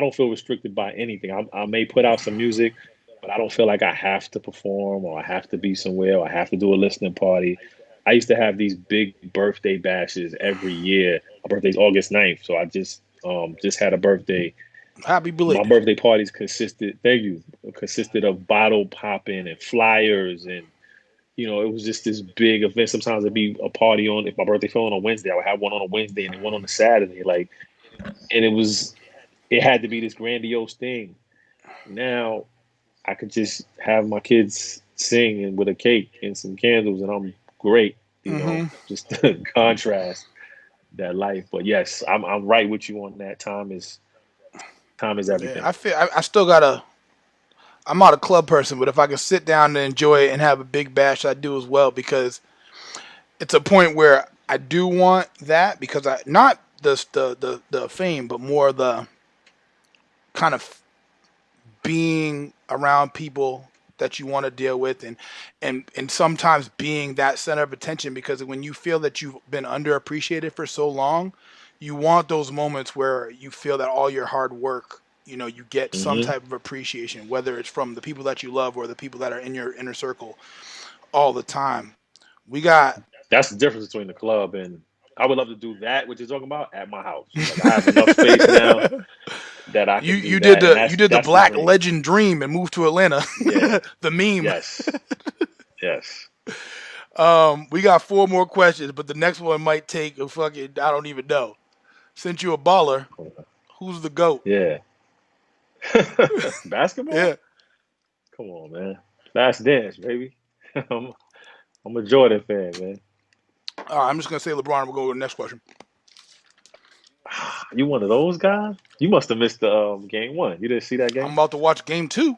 [SPEAKER 3] don't feel restricted by anything. I may put out some music, but I don't feel like I have to perform or I have to be somewhere or I have to do a listening party. I used to have these big birthday bashes every year. My birthday's August 9th, so I just had a birthday.
[SPEAKER 1] Happy
[SPEAKER 3] My
[SPEAKER 1] belated.
[SPEAKER 3] birthday parties consisted of bottle popping and flyers, and it was just this big event. Sometimes it'd be a party on, if my birthday fell on a Wednesday, I would have one on a Wednesday and then one on a Saturday. Like, and it had to be this grandiose thing. Now I could just have my kids sing and with a cake and some candles, and I'm great.
[SPEAKER 1] Hmm.
[SPEAKER 3] Just to contrast that life. But yes, I'm right with you on that. Time is
[SPEAKER 1] Yeah,
[SPEAKER 3] everything.
[SPEAKER 1] I still got I'm not a club person, but if I can sit down and enjoy it and have a big bash, I do as well because it's a point where I do want that because I not the fame, but more the kind of being around people that you want to deal with and sometimes being that center of attention because when you feel that you've been underappreciated for so long, you want those moments where you feel that all your hard work, you get some
[SPEAKER 3] Hmm.
[SPEAKER 1] type of appreciation, whether it's from the people that you love or the people that are in your inner circle all the time. We got
[SPEAKER 3] That's the difference between the club and I would love to do that, what you're talking about, at my house. Like I have enough space now that I
[SPEAKER 1] you
[SPEAKER 3] can do
[SPEAKER 1] you did
[SPEAKER 3] that, and
[SPEAKER 1] the you
[SPEAKER 3] that's
[SPEAKER 1] did the
[SPEAKER 3] that's the
[SPEAKER 1] black
[SPEAKER 3] dream.
[SPEAKER 1] legend dream and moved to Atlanta.
[SPEAKER 3] Yeah.
[SPEAKER 1] The meme.
[SPEAKER 3] Yes. Yes.
[SPEAKER 1] We got four more questions, but the next one might take a fucking I don't even know. Since you a baller, who's the goat?
[SPEAKER 3] Yeah. Basketball?
[SPEAKER 1] Yeah.
[SPEAKER 3] Come on, man. Last dance, baby. I'm, I'm a Jordan fan, man.
[SPEAKER 1] All right, I'm just gonna say LeBron. We'll go to the next question.
[SPEAKER 3] You one of those guys? You must have missed the game one. You didn't see that
[SPEAKER 1] I'm
[SPEAKER 3] game?
[SPEAKER 1] about to watch game two.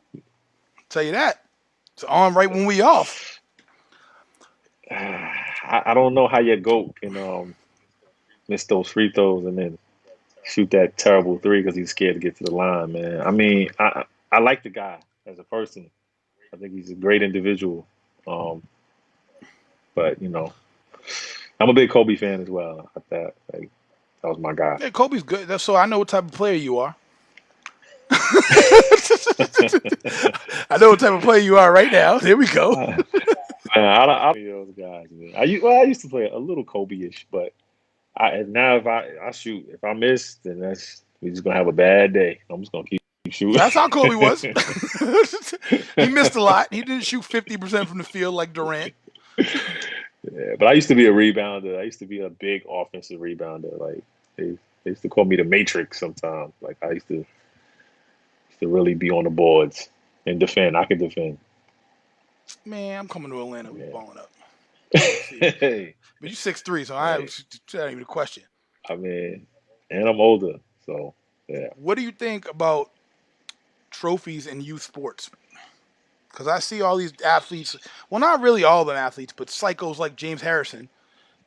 [SPEAKER 1] Tell you that. It's on right when we off.
[SPEAKER 3] I don't know how your GOAT can miss those free throws and then shoot that terrible three because he's scared to get to the line, man. I mean, I like the guy as a person. I think he's a great individual. Um, but I'm a big Kobe fan as well. That was my guy.
[SPEAKER 1] Yeah, Kobe's good. That's so I know what type of player you are. I know what type of player you are right now. Here we go.
[SPEAKER 3] Man, I don't those guys, man. I used to play a little Kobe-ish, but now if I shoot, if I miss, then we're just gonna have a bad day. I'm just gonna keep shooting.
[SPEAKER 1] That's how Kobe was. He missed a lot. He didn't shoot 50% from the field like Durant.
[SPEAKER 3] Yeah, but I used to be a rebounder. I used to be a big offensive rebounder. Like they used to call me the Matrix sometimes. Like I used to really be on the boards and defend. I could defend.
[SPEAKER 1] Man, I'm coming to Atlanta. We
[SPEAKER 3] Yeah.
[SPEAKER 1] balling up. Let's see.
[SPEAKER 3] Hey,
[SPEAKER 1] But you 6'3", so
[SPEAKER 3] hey.
[SPEAKER 1] that ain't even a question.
[SPEAKER 3] I mean, and I'm older, so yeah.
[SPEAKER 1] What do you think about trophies in youth sports? Because I see all these athletes. Well, not really all of them athletes, but psychos like James Harrison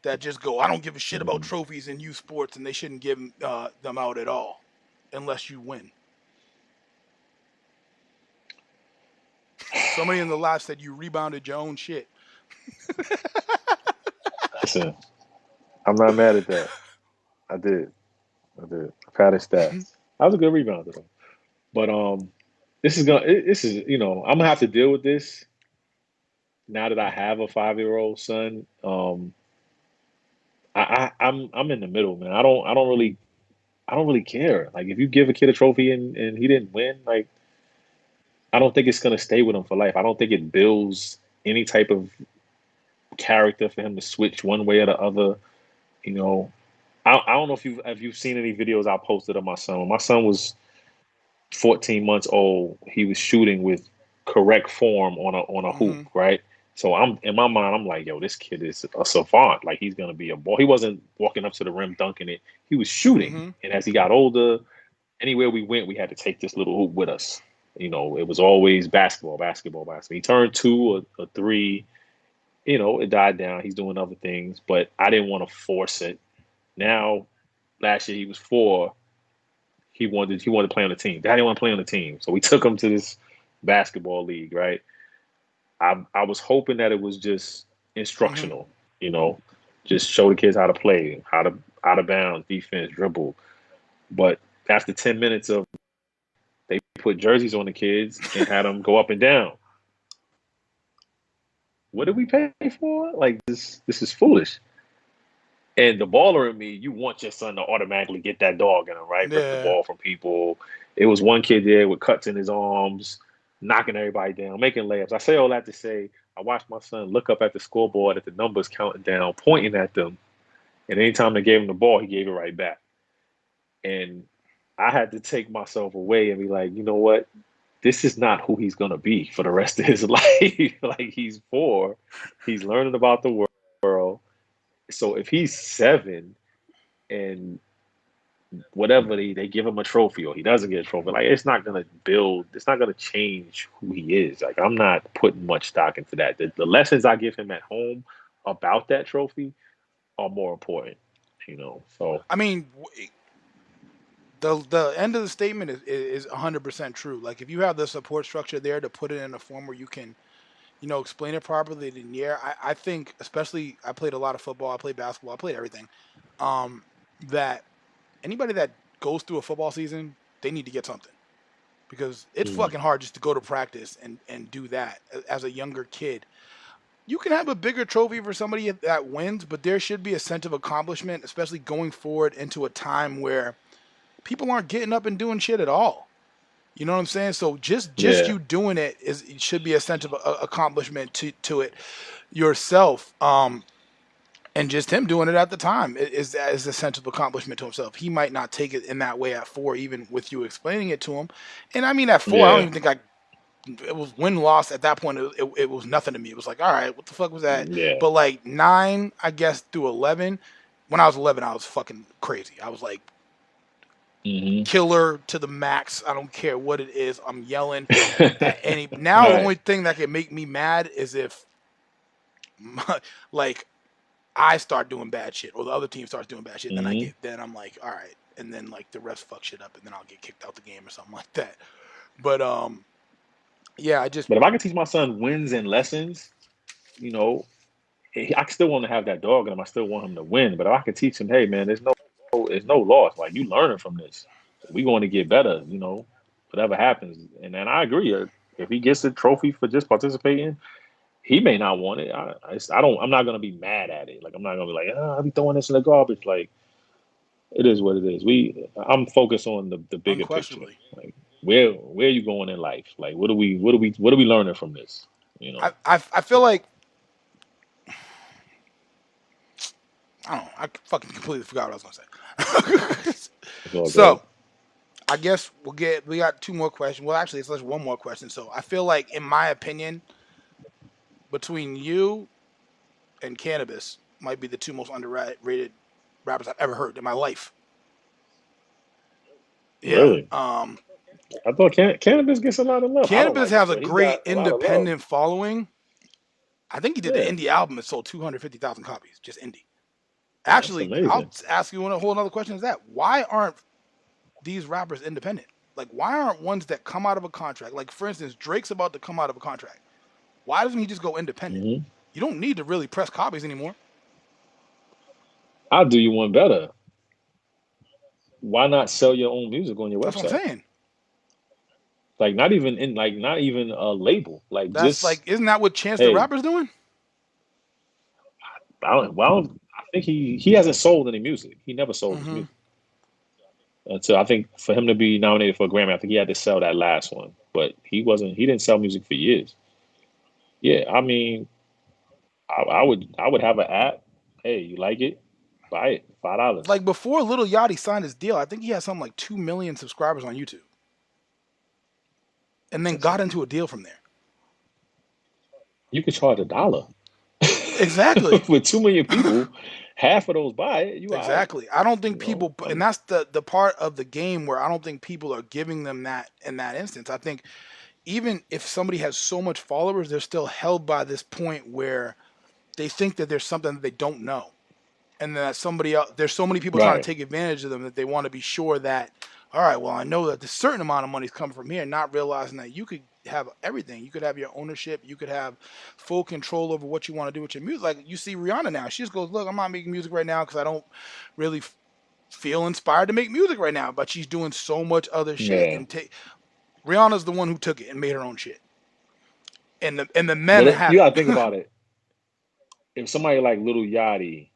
[SPEAKER 1] that just go, I don't give a shit about
[SPEAKER 3] Mhm.
[SPEAKER 1] trophies in youth sports, and they shouldn't give them out at all unless you win. Somebody in the lot said you rebounded your own shit.
[SPEAKER 3] Listen, I'm not mad at that. I did. I did. I padded stats. I was a good rebounder though. But this is I'm gonna have to deal with this now that I have a 5-year-old son. I'm in the middle, man. I don't really care. Like if you give a kid a trophy and he didn't win, like I don't think it's gonna stay with him for life. I don't think it builds any type of character for him to switch one way or the other. You know, I don't know if you've seen any videos I posted of my son. When my son was 14 months old, he was shooting with correct form on a hoop,
[SPEAKER 1] Hmm.
[SPEAKER 3] right? So I'm in my mind, I'm like, yo, this kid is a savant. Like he's gonna be a ball. He wasn't walking up to the rim dunking it. He was shooting.
[SPEAKER 1] Hmm.
[SPEAKER 3] And as he got older, anywhere we went, we had to take this little hoop with us. It was always basketball, basketball, basketball. He turned two or three, it died down. He's doing other things, but I didn't want to force it. Now, last year he was 4. He wanted to play on the team. Daddy want to play on the team, so we took him to this basketball league. Right. I was hoping that it was just
[SPEAKER 1] Hmm.
[SPEAKER 3] instructional. You know, just show the kids how to play, how to out of bounds, defense, dribble. But after 10 minutes of they put jerseys on the kids and had them go up and down. What did we pay for? Like this is foolish. And the baller in me, you want your son to automatically get that dog in him, right? Rip the
[SPEAKER 1] Yeah.
[SPEAKER 3] ball from people. It was one kid there with cuts in his arms, knocking everybody down, making layups. I say all that to say, I watched my son look up at the scoreboard at the numbers counting down, pointing at them. And anytime they gave him the ball, he gave it right back. And I had to take myself away and be like, you know what? This is not who he's going to be for the rest of his life. Like he's 4, he's learning about the world. So if he's 7 and whatever they give him a trophy or he doesn't get a trophy, like it's not gonna change who he is. Like I'm not putting much stock into that. The lessons I give him at home about that trophy are more important, you know. So
[SPEAKER 1] I mean, the end of the statement is 100% true. Like if you have the support structure there to put it in a form where you can, explain it properly, then yeah, I think especially I played a lot of football, I played basketball, I played everything. Um, that anybody that goes through a football season, they need to get something because it's
[SPEAKER 3] mm,
[SPEAKER 1] fucking hard just to go to practice and do that as a younger kid. You can have a bigger trophy for somebody that wins, but there should be a sense of accomplishment, especially going forward into a time where people aren't getting up and doing shit at all. You know what I'm saying? So just
[SPEAKER 3] yeah.
[SPEAKER 1] you doing it should be a sense of accomplishment to it yourself. And just him doing it at the time is a sense of accomplishment to himself. He might not take it in that way at 4, even with you explaining it to him. And I mean, at 4, I don't
[SPEAKER 3] Yeah.
[SPEAKER 1] even think it was win loss at that point. It was nothing to me. It was like, all right, what the fuck was that?
[SPEAKER 3] Yeah.
[SPEAKER 1] But like 9, I guess through 11. When I was 11, I was fucking crazy. I was like
[SPEAKER 3] Hmm.
[SPEAKER 1] killer to the max. I don't care what it is. I'm yelling at any. Now the
[SPEAKER 3] Right.
[SPEAKER 1] only thing that can make me mad is if like I start doing bad shit or the other team starts doing bad shit.
[SPEAKER 3] Hmm.
[SPEAKER 1] Then I'm like, all right, and then like the refs fuck shit up, and then I'll get kicked out the game or something like that. But yeah, I just
[SPEAKER 3] But if I can teach my son wins and lessons, you know, I still want to have that dog in him. I still want him to win. But if I can teach him, hey man, there's no loss. Like you learning from this. We going to get better. You know, whatever happens. And then I agree. If he gets a trophy for just participating, he may not want it. I don't. I'm not gonna be mad at it. Like I'm not gonna be like, I'll be throwing this in the garbage. Like it is what it is. I'm focused on the bigger picture.
[SPEAKER 1] unquestionably,
[SPEAKER 3] Like where are you going in life? Like what are we learning from this? You know,
[SPEAKER 1] I feel like I don't know. I fucking completely forgot what I was gonna say.
[SPEAKER 3] it's all good.
[SPEAKER 1] So I guess we got 2 more questions. Well, actually, it's just 1 more question. So I feel like, in my opinion, between you and Cannabis might be the 2 most underrated rappers I've ever heard in my life. Yeah.
[SPEAKER 3] Really, I thought cannabis gets a lot of love. I don't
[SPEAKER 1] Cannabis
[SPEAKER 3] like it,
[SPEAKER 1] has a
[SPEAKER 3] but he
[SPEAKER 1] great
[SPEAKER 3] got a lot of love.
[SPEAKER 1] independent following. I think he did
[SPEAKER 3] Yeah,
[SPEAKER 1] an indie album that sold 250,000 copies, just indie.
[SPEAKER 3] that's
[SPEAKER 1] Actually, I'll
[SPEAKER 3] amazing.
[SPEAKER 1] ask you a whole other question: is that why aren't these rappers independent? Like, why aren't ones that come out of a contract? Like, for instance, Drake's about to come out of a contract. Why doesn't he just go independent?
[SPEAKER 3] Hmm.
[SPEAKER 1] You don't need to really press copies anymore.
[SPEAKER 3] I'll do you one better. Why not sell your own music on your
[SPEAKER 1] That's what I'm
[SPEAKER 3] website?
[SPEAKER 1] saying.
[SPEAKER 3] Like not even a label. Like
[SPEAKER 1] That's like,
[SPEAKER 3] just
[SPEAKER 1] isn't that what Chance the
[SPEAKER 3] hey,
[SPEAKER 1] Rapper's doing?
[SPEAKER 3] I think he hasn't sold any music. He never sold his
[SPEAKER 1] Mm-hmm.
[SPEAKER 3] music. So I think for him to be nominated for a Grammy, I think he had to sell that last one. But he didn't sell music for years. Yeah, I mean, I would have an app. Hey, you like it? Buy it. $5.
[SPEAKER 1] Like before Little Yachty signed his deal, I think he had something like 2 million subscribers on YouTube, and then got into a deal from there.
[SPEAKER 3] You could charge $1
[SPEAKER 1] Exactly.
[SPEAKER 3] with 2 million people. Half of those buy it. You all right?
[SPEAKER 1] Exactly. I don't think
[SPEAKER 3] You know,
[SPEAKER 1] people, and that's the part of the game where I don't think people are giving them that in that instance. I think even if somebody has so much followers, they're still held by this point where they think that there's something that they don't know, and that somebody else. There's so many people trying to
[SPEAKER 3] right?
[SPEAKER 1] take advantage of them that they want to be sure that, all right, well, I know that a certain amount of money is coming from here, not realizing that you could have everything. You could have your ownership. You could have full control over what you want to do with your music. Like you see Rihanna now, she just goes, "Look, I'm not making music right now because I don't really feel inspired to make music right now." But she's doing so much other shit,
[SPEAKER 3] Yeah.
[SPEAKER 1] and Rihanna's the one who took it and made her own shit. And the men
[SPEAKER 3] But you
[SPEAKER 1] haven't.
[SPEAKER 3] gotta think about it. If somebody like Little Yachty,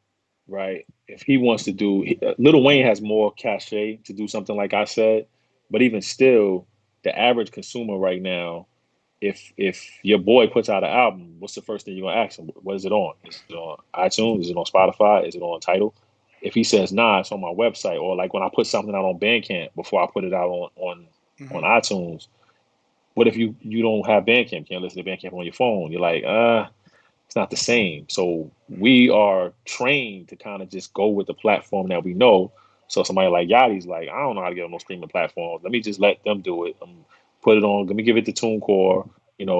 [SPEAKER 3] right? If he wants to do, Little Wayne has more cachet to do something like I said, but even still, the average consumer right now, if your boy puts out an album, what's the first thing you're gonna ask him? What is it on? Is it on iTunes? Is it on Spotify? Is it on Tidal? If he says nah, it's on my website, or like when I put something out on Bandcamp before I put it out on
[SPEAKER 1] Hmm.
[SPEAKER 3] iTunes, what if you don't have Bandcamp? Can't listen to Bandcamp on your phone? You're like, it's not the same. So we are trained to kind of just go with the platform that we know. So somebody like Yachty's like, I don't know how to get on those streaming platforms. Let me just let them do it. Put it on. Let me give it to TuneCore.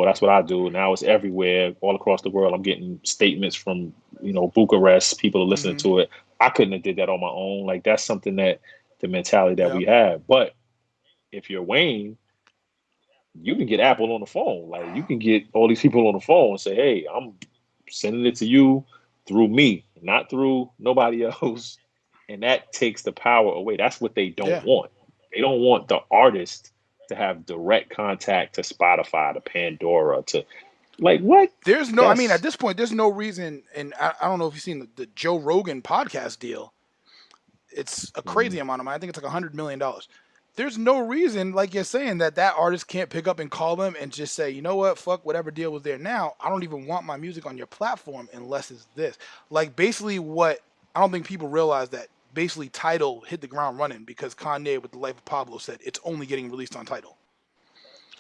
[SPEAKER 3] That's what I do. Now it's everywhere, all across the world. I'm getting statements from Bucharest. People are listening
[SPEAKER 1] Mm-hmm.
[SPEAKER 3] to it. I couldn't have did that on my own. Like that's something that the mentality that
[SPEAKER 1] Yep.
[SPEAKER 3] we have. But if you're Wayne, you can get Apple on the phone. Like you can get all these people on the phone and say, "Hey, I'm sending it to you through me, not through nobody else." And that takes the power away. That's what they don't
[SPEAKER 1] Yeah.
[SPEAKER 3] want. They don't want the artist to have direct contact to Spotify, to Pandora, to like what?
[SPEAKER 1] There's no. I mean, at
[SPEAKER 3] That's
[SPEAKER 1] this point, there's no reason. And I don't know if you've seen the Joe Rogan podcast deal. It's a crazy
[SPEAKER 3] mhm.
[SPEAKER 1] amount of money. I think it's like $100 million. There's no reason, like you're saying, that artist can't pick up and call them and just say, you know what, fuck whatever deal was there now. I don't even want my music on your platform unless it's this. Like basically, what I don't think people realize that basically Tidal hit the ground running because Kanye with the Life of Pablo said it's only getting released on Tidal,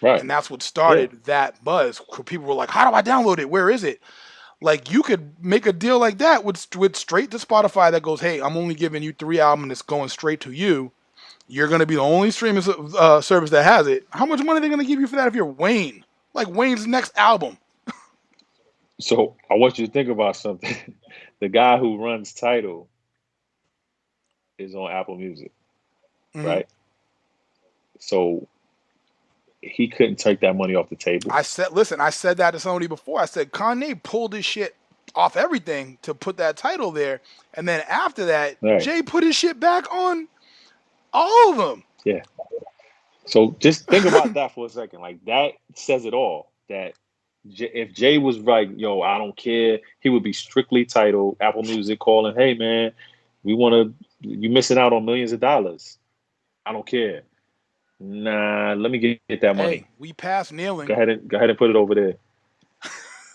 [SPEAKER 3] Right.
[SPEAKER 1] and that's what
[SPEAKER 3] Yeah.
[SPEAKER 1] started that buzz. People were like, how do I download it? Where is it? Like you could make a deal like that with straight to Spotify that goes, hey, I'm only giving you 3 albums that's going straight to you. You're going to be the only streaming service that has it. How much money are they going to give you for that if you're Wayne? Like Wayne's next album.
[SPEAKER 3] So I want you to think about something. The guy who runs Tidal is on Apple Music,
[SPEAKER 1] Hmm.
[SPEAKER 3] right? So he couldn't take that money off the table.
[SPEAKER 1] Listen, I said that to somebody before. I said Kanye pulled his shit off everything to put that title there, and then after that,
[SPEAKER 3] Right.
[SPEAKER 1] Jay put his shit back on all of them.
[SPEAKER 3] Yeah. So just think about that for a second. Like that says it all. That if Jay was like, "Yo, I don't care," he would be strictly titled Apple Music calling, "Hey, man, we want to. You missing out on millions of dollars. I don't care. Nah, let me get that money.
[SPEAKER 1] Hey, we passed kneeling.
[SPEAKER 3] Go ahead and put it over there."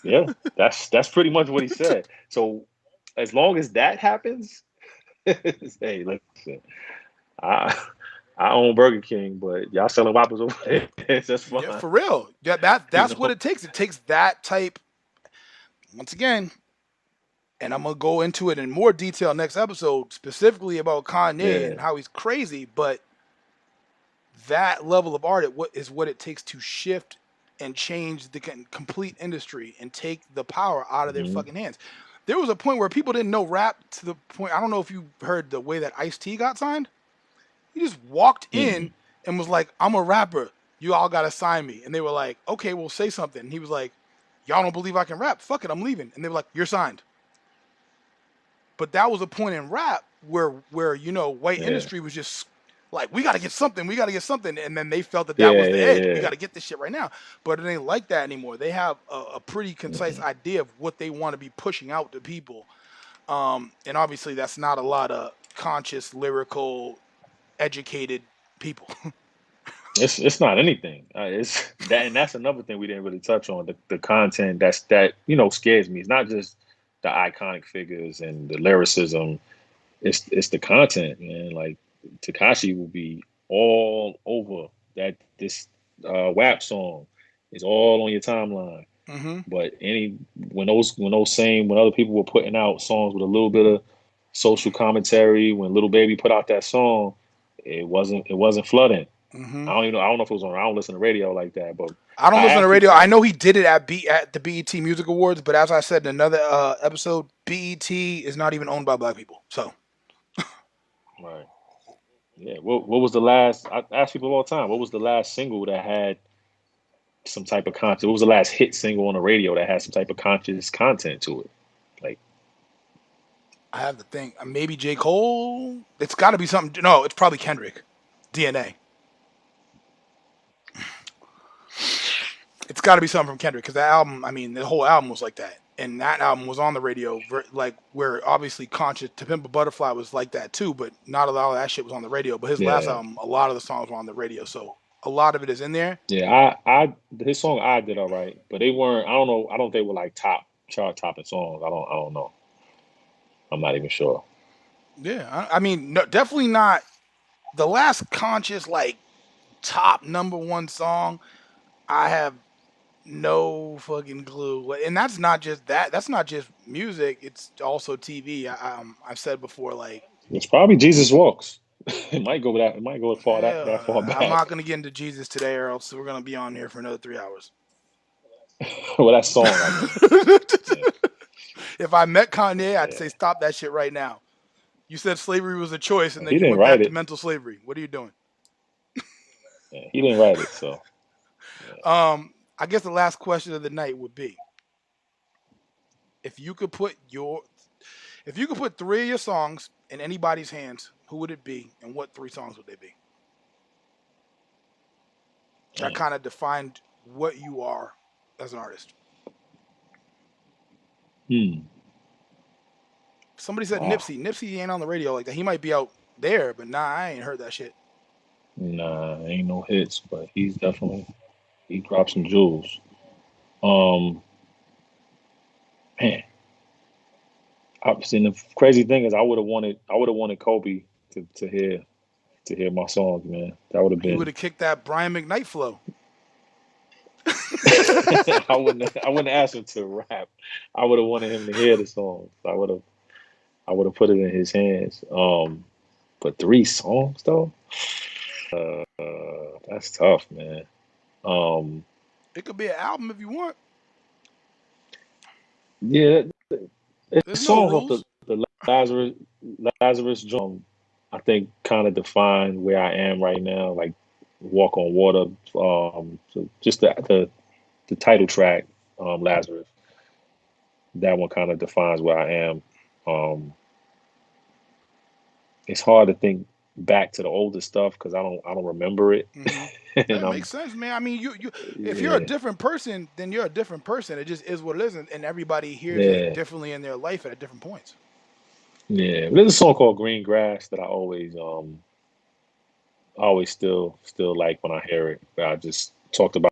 [SPEAKER 3] Yeah, that's pretty much what he said. So as long as that happens, hey, listen, I I own Burger King, but y'all selling Whoppers over there. That's
[SPEAKER 1] Yeah,
[SPEAKER 3] fine.
[SPEAKER 1] for real. Yeah, that's what
[SPEAKER 3] know.
[SPEAKER 1] it takes. It takes that type. Once again, and I'm gonna go into it in more detail next episode, specifically about Kanye
[SPEAKER 3] Yeah.
[SPEAKER 1] and how he's crazy. But that level of art is what it takes to shift and change the complete industry and take the power out of their
[SPEAKER 3] hmm
[SPEAKER 1] fucking hands. There was a point where people didn't know rap to the point. I don't know if you heard the way that Ice-T got signed. He just walked in
[SPEAKER 3] Mm-mm.
[SPEAKER 1] and was like, "I'm a rapper. You all gotta sign me." And they were like, "Okay, well, say something." And he was like, "Y'all don't believe I can rap? Fuck it, I'm leaving." And they were like, "You're signed." But that was a point in rap where white
[SPEAKER 3] Yeah.
[SPEAKER 1] industry was just like, we got to get something, we got to get something, and then they felt that
[SPEAKER 3] Yeah.
[SPEAKER 1] was the
[SPEAKER 3] Yeah.
[SPEAKER 1] edge. We
[SPEAKER 3] Yeah.
[SPEAKER 1] got to get this shit right now. But it ain't like that anymore. They have a pretty concise
[SPEAKER 3] Mm-mm.
[SPEAKER 1] idea of what they want to be pushing out to people, and obviously that's not a lot of conscious, lyrical, educated people.
[SPEAKER 3] It's not anything. It's that, and that's another thing we didn't really touch on. The content that scares me. It's not just the iconic figures and the lyricism. It's the content, man. Like Takashi will be all over that. This WAP song is all on your timeline.
[SPEAKER 1] Hmm.
[SPEAKER 3] But when other people were putting out songs with a little bit of social commentary, when Little Baby put out that song, it wasn't flooding.
[SPEAKER 1] Hmm.
[SPEAKER 3] I don't know if it was on. I don't listen to radio like that, but
[SPEAKER 1] I don't
[SPEAKER 3] I
[SPEAKER 1] listen to
[SPEAKER 3] asked
[SPEAKER 1] radio.
[SPEAKER 3] people.
[SPEAKER 1] I know he did it at the BET Music Awards, but as I said in another episode, BET is not even owned by black people. So
[SPEAKER 3] Right. Yeah. What was the last? I ask people all the time. What was the last single that had some type of content? What was the last hit single on the radio that had some type of conscious content to it? Like,
[SPEAKER 1] I have to think. Maybe J. Cole. It's got to be something. No, it's probably Kendrick. DNA. It's got to be something from Kendrick because that album. I mean, the whole album was like that, and that album was on the radio, like where obviously Conscious To Pimp a Butterfly was like that too, but not a lot of that shit was on the radio. But his last
[SPEAKER 3] yeah,
[SPEAKER 1] album, a lot of the songs were on the radio, so a lot of it is in there.
[SPEAKER 3] yeah. His song I did all right, but they weren't. I don't know. I don't think they were like top chart topping songs. I don't know. I'm not even sure.
[SPEAKER 1] Yeah, I mean, no, definitely not the last Conscious like top number one song. I have no fucking clue. And that's not just that. That's not just music. It's also TV. I've said before, like,
[SPEAKER 3] It's probably Jesus Walks. It might go that. It might go far that far
[SPEAKER 1] I'm
[SPEAKER 3] back.
[SPEAKER 1] not gonna get into Jesus today, or else we're gonna be on here for another 3 hours.
[SPEAKER 3] Well, that song, I mean. Yeah,
[SPEAKER 1] If I met Kanye, I'd
[SPEAKER 3] yeah.
[SPEAKER 1] say stop that shit right now. You said slavery was a choice, and then
[SPEAKER 3] He
[SPEAKER 1] you
[SPEAKER 3] didn't
[SPEAKER 1] went
[SPEAKER 3] write
[SPEAKER 1] back to
[SPEAKER 3] it.
[SPEAKER 1] mental slavery. What are you doing?
[SPEAKER 3] Yeah, he didn't write it. So yeah.
[SPEAKER 1] I guess the last question of the night would be: if you could put your, if you could put three of your songs in anybody's hands, who would it be, and what three songs would they be? That
[SPEAKER 3] Damn.
[SPEAKER 1] kind of defined what you are as an artist.
[SPEAKER 3] Hmm.
[SPEAKER 1] Somebody said
[SPEAKER 3] Wow.
[SPEAKER 1] Nipsey. Nipsey ain't on the radio like that. He might be out there, but nah, I ain't heard that shit.
[SPEAKER 3] Nah, ain't no hits, but he dropped some jewels. Um, man, I seen the crazy thing is I would have wanted Kobe to hear my songs, man. That would have
[SPEAKER 1] He would
[SPEAKER 3] been.
[SPEAKER 1] have kicked that Brian McKnight flow.
[SPEAKER 3] I wouldn't ask him to rap. I would have wanted him to hear the songs. I would have put it in his hands. But three songs though, that's tough, man. Um,
[SPEAKER 1] It could be an album if you want.
[SPEAKER 3] yeah, it's
[SPEAKER 1] There's no
[SPEAKER 3] songs off the
[SPEAKER 1] rules.
[SPEAKER 3] the Lazarus joint. I think kind of define where I am right now. Like Walk on Water. So just the title track, Lazarus. That one kind of defines where I am. Um, it's hard to think back to the older stuff because I don't remember it,
[SPEAKER 1] Hmm.
[SPEAKER 3] and
[SPEAKER 1] That
[SPEAKER 3] I'm
[SPEAKER 1] makes sense, man. I mean, you if you're a
[SPEAKER 3] yeah
[SPEAKER 1] different person, then you're a different person. It just is what it is, and everybody hears it
[SPEAKER 3] yeah
[SPEAKER 1] differently in their life at different points.
[SPEAKER 3] yeah. But there's a song called Green Grass that I always still like when I hear it. Where I just talked about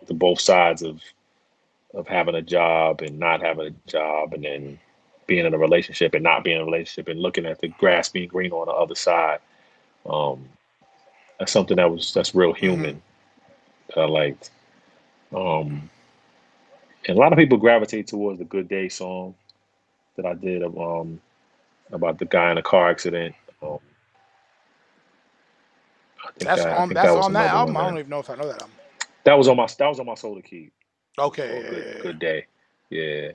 [SPEAKER 3] the both sides of having a job and not having a job, and then being in a relationship and not being in a relationship, and looking at the grass being green on the other side. Um, that's something that's real
[SPEAKER 1] Hmm.
[SPEAKER 3] human that I liked. Um, and a lot of people gravitate towards the Good Day song that I did about the guy in a car accident. Um, I think that
[SPEAKER 1] That's
[SPEAKER 3] was
[SPEAKER 1] on that
[SPEAKER 3] another
[SPEAKER 1] album.
[SPEAKER 3] one
[SPEAKER 1] I don't
[SPEAKER 3] that
[SPEAKER 1] even know if I know that album.
[SPEAKER 3] that was on my Soda Key. It was
[SPEAKER 1] Okay,
[SPEAKER 3] called
[SPEAKER 1] yeah, yeah, yeah.
[SPEAKER 3] Good Day. Yeah.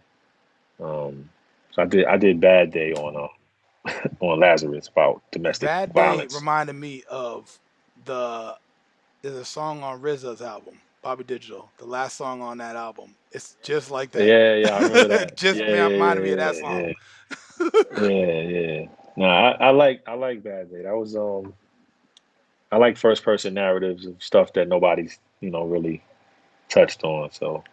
[SPEAKER 3] So I did Bad Day on Lazarus about domestic
[SPEAKER 1] Bad Day
[SPEAKER 3] violence.
[SPEAKER 1] reminded me of the there's a song on RZA's album, Bobby Digital. The last song on that album. It's just like that.
[SPEAKER 3] Yeah, yeah, I remember that.
[SPEAKER 1] Just
[SPEAKER 3] Yeah, yeah,
[SPEAKER 1] reminded me of that
[SPEAKER 3] yeah,
[SPEAKER 1] song.
[SPEAKER 3] yeah, yeah, yeah, yeah. No, I like Bad Day. That was I like first person narratives of stuff that nobody's really touched on. So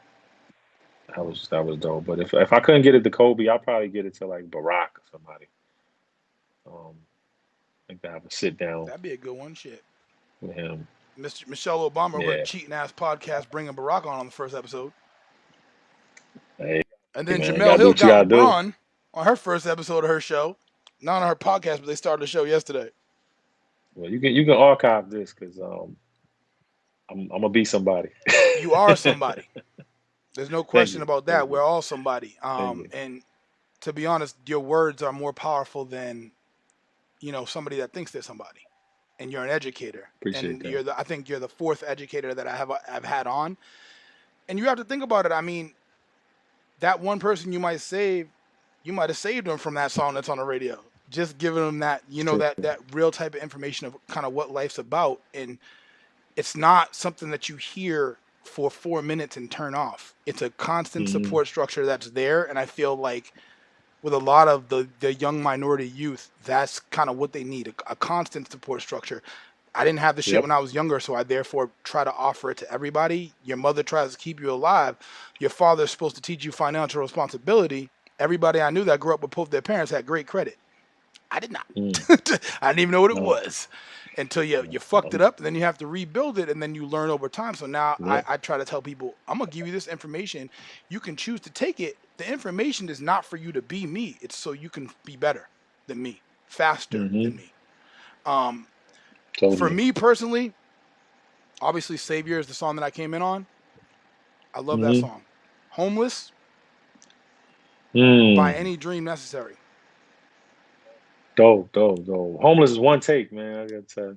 [SPEAKER 3] that was dope. But if I couldn't get it to Kobe, I'll probably get it to like Barack or somebody. Like to have a sit down
[SPEAKER 1] That'd be a good one. Shit.
[SPEAKER 3] with him.
[SPEAKER 1] Mr. Michelle Obama over her
[SPEAKER 3] Yeah.
[SPEAKER 1] cheating ass podcast bringing Barack on the first episode.
[SPEAKER 3] Hey
[SPEAKER 1] And then
[SPEAKER 3] man, you
[SPEAKER 1] Jamel
[SPEAKER 3] gotta do
[SPEAKER 1] Hill
[SPEAKER 3] what you
[SPEAKER 1] got
[SPEAKER 3] gotta do.
[SPEAKER 1] LeBron on her first episode of her show. Not on her podcast, but they started the show yesterday.
[SPEAKER 3] Well, you can archive this because I'm gonna be somebody.
[SPEAKER 1] You are somebody. There's no
[SPEAKER 3] Thank
[SPEAKER 1] question
[SPEAKER 3] you,
[SPEAKER 1] about
[SPEAKER 3] thank
[SPEAKER 1] that.
[SPEAKER 3] you,
[SPEAKER 1] We're all somebody.
[SPEAKER 3] thank you.
[SPEAKER 1] And to be honest, your words are more powerful than somebody that thinks they're somebody. And you're an educator,
[SPEAKER 3] Appreciate
[SPEAKER 1] and
[SPEAKER 3] that.
[SPEAKER 1] I think you're the fourth educator that I've had on. And you have to think about it. I mean, that one person you might have saved them from that song that's on the radio. Just giving them that,
[SPEAKER 3] True.
[SPEAKER 1] that real type of information of kind of what life's about. And it's not something that you hear for 4 minutes and turn off. It's a constant
[SPEAKER 3] Hmm.
[SPEAKER 1] support structure that's there. And I feel like with a lot of the young minority youth, that's kind of what they need, a constant support structure. I didn't have the shit
[SPEAKER 3] Yep.
[SPEAKER 1] when I was younger, so I therefore try to offer it to everybody. Your mother tries to keep you alive. Your father's supposed to teach you financial responsibility. Everybody I knew that grew up with both their parents had great credit. I did not.
[SPEAKER 3] Mm.
[SPEAKER 1] I didn't even know what it
[SPEAKER 3] No.
[SPEAKER 1] was until you fucked it
[SPEAKER 3] Um,
[SPEAKER 1] up, and then you have to rebuild it, and then you learn over time. So now
[SPEAKER 3] yep.
[SPEAKER 1] I try to tell people, I'm gonna give you this information. You can choose to take it. The information is not for you to be me. It's so you can be better than me, faster than
[SPEAKER 3] Hmm.
[SPEAKER 1] me. Um, for
[SPEAKER 3] Totally.
[SPEAKER 1] me personally, obviously Savior is the song that I came in on. I love that
[SPEAKER 3] Hmm.
[SPEAKER 1] song. Homeless by
[SPEAKER 3] Mm.
[SPEAKER 1] Any Dream Necessary.
[SPEAKER 3] Dope. Homeless is one take, man.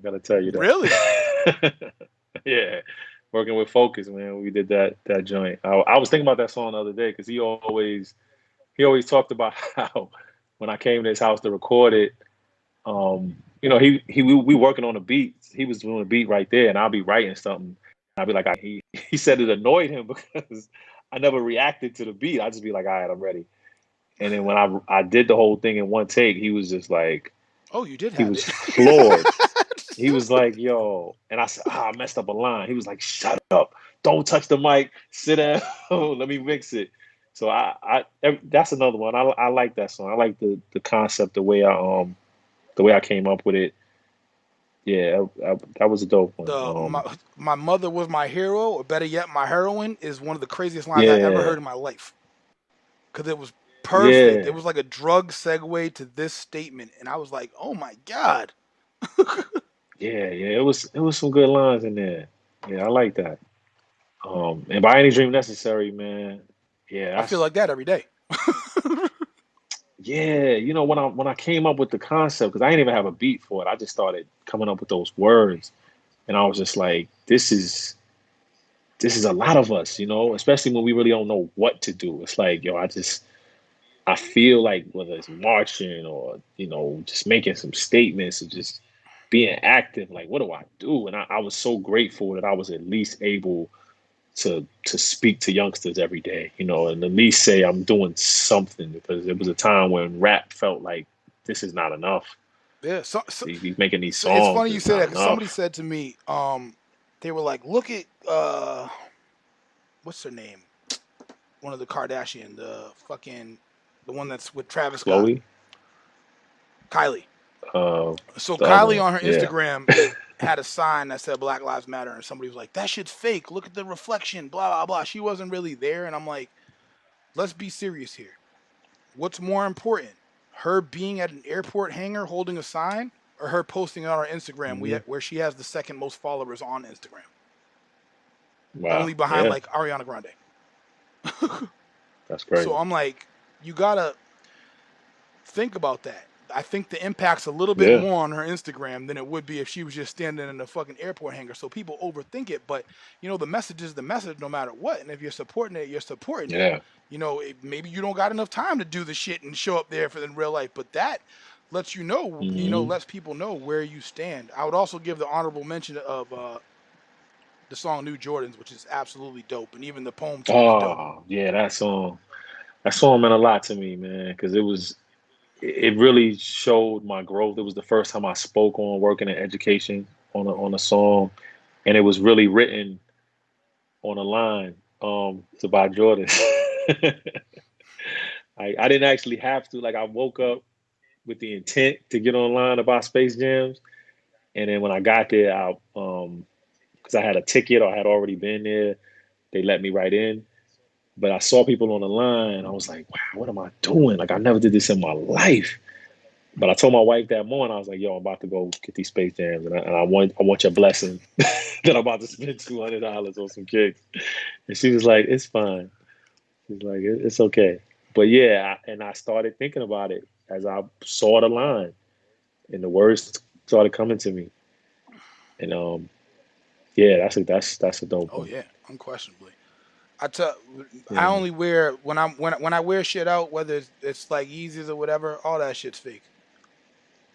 [SPEAKER 3] Gotta tell you
[SPEAKER 1] Really?
[SPEAKER 3] that. Yeah, working with Focus, man. We did that joint. I was thinking about that song the other day because he always talked about how when I came to his house to record it, we working on a beat. He was doing a beat right there, and I'll be writing something. I'll be like, he said it annoyed him because I never reacted to the beat. I just be like, all right, I'm ready. And then when I did the whole thing in one take, he was just like,
[SPEAKER 1] Oh, you did
[SPEAKER 3] he
[SPEAKER 1] have
[SPEAKER 3] was
[SPEAKER 1] it.
[SPEAKER 3] floored. He was like, yo, and I said, I messed up a line. He was like, shut up, don't touch the mic, sit down, let me mix it. So that's another one. I like that song. I like the concept, the way I came up with it. Yeah, that was a dope one.
[SPEAKER 1] The my mother was my hero, or better yet, my heroine is one of the craziest lines I ever
[SPEAKER 3] Yeah,
[SPEAKER 1] heard in my life. Because it was perfect. It
[SPEAKER 3] yeah,
[SPEAKER 1] was like a drug segue to this statement, and I was like, "Oh my god!"
[SPEAKER 3] yeah. It was some good lines in there. Yeah, I like that. And by any dream necessary, man. Yeah,
[SPEAKER 1] I feel
[SPEAKER 3] that's
[SPEAKER 1] like that every day.
[SPEAKER 3] yeah. When I came up with the concept, because I didn't even have a beat for it, I just started coming up with those words, and I was just like, this is a lot of us, especially when we really don't know what to do. It's like, yo, I feel like whether it's marching or just making some statements or just being active, like what do I do? And I was so grateful that I was at least able to speak to youngsters every day, and at least say I'm doing something, because it was a time when rap felt like this is not enough.
[SPEAKER 1] Yeah. So
[SPEAKER 3] These making these
[SPEAKER 1] so it's
[SPEAKER 3] songs
[SPEAKER 1] funny you
[SPEAKER 3] is
[SPEAKER 1] say that
[SPEAKER 3] not
[SPEAKER 1] because somebody
[SPEAKER 3] enough.
[SPEAKER 1] said to me, they were like, "Look at what's her name? One of the Kardashian, the one that's with Travis Scott,
[SPEAKER 3] Chloe,
[SPEAKER 1] Kylie."
[SPEAKER 3] uh,
[SPEAKER 1] So
[SPEAKER 3] the other
[SPEAKER 1] Kylie
[SPEAKER 3] one,
[SPEAKER 1] on her
[SPEAKER 3] yeah,
[SPEAKER 1] Instagram had a sign that said Black Lives Matter, and somebody was like, "That shit's fake. Look at the reflection." Blah blah blah. She wasn't really there, and I'm like, "Let's be serious here. What's more important, her being at an airport hangar holding a sign, or her posting it on her Instagram,
[SPEAKER 3] hmm,
[SPEAKER 1] where she has the second most followers on Instagram,
[SPEAKER 3] wow,
[SPEAKER 1] only behind
[SPEAKER 3] yeah,
[SPEAKER 1] like Ariana Grande?"
[SPEAKER 3] that's
[SPEAKER 1] So
[SPEAKER 3] crazy.
[SPEAKER 1] I'm like, you gotta think about that. I think the impact's a little bit
[SPEAKER 3] Yeah,
[SPEAKER 1] more on her Instagram than it would be if she was just standing in a fucking airport hangar. So people overthink it, but the message is the message no matter what. And if you're supporting it, you're supporting it.
[SPEAKER 3] yeah,
[SPEAKER 1] Maybe you don't got enough time to do the shit and show up there for in real life, but that lets
[SPEAKER 3] hmm,
[SPEAKER 1] lets people know where you stand. I would also give the honorable mention of the song New Jordans, which is absolutely dope, and even the poem too is dope.
[SPEAKER 3] oh yeah, that song meant a lot to me, man, because it really showed my growth. It was the first time I spoke on working in education on a song, and it was really written on a line to buy Jordan. I didn't actually have to. Like, I woke up with the intent to get online about Space Jams, and then when I got there, because I had a ticket or I had already been there, they let me right in. But I saw people on the line. I was like, wow, what am I doing? Like, I never did this in my life. But I told my wife that morning, I was like, yo, I'm about to go get these Space Jams, and I want your blessing that I'm about to spend $200 on some kicks. And she was like, it's fine. She's like, It's okay." But yeah, and I started thinking about it as I saw the line, and the words started coming to me. And yeah, that's a dope
[SPEAKER 1] Oh
[SPEAKER 3] one.
[SPEAKER 1] yeah, unquestionably. I tell I
[SPEAKER 3] Yeah,
[SPEAKER 1] only wear when I wear shit out, whether it's like Yeezys or whatever, all that shit's fake.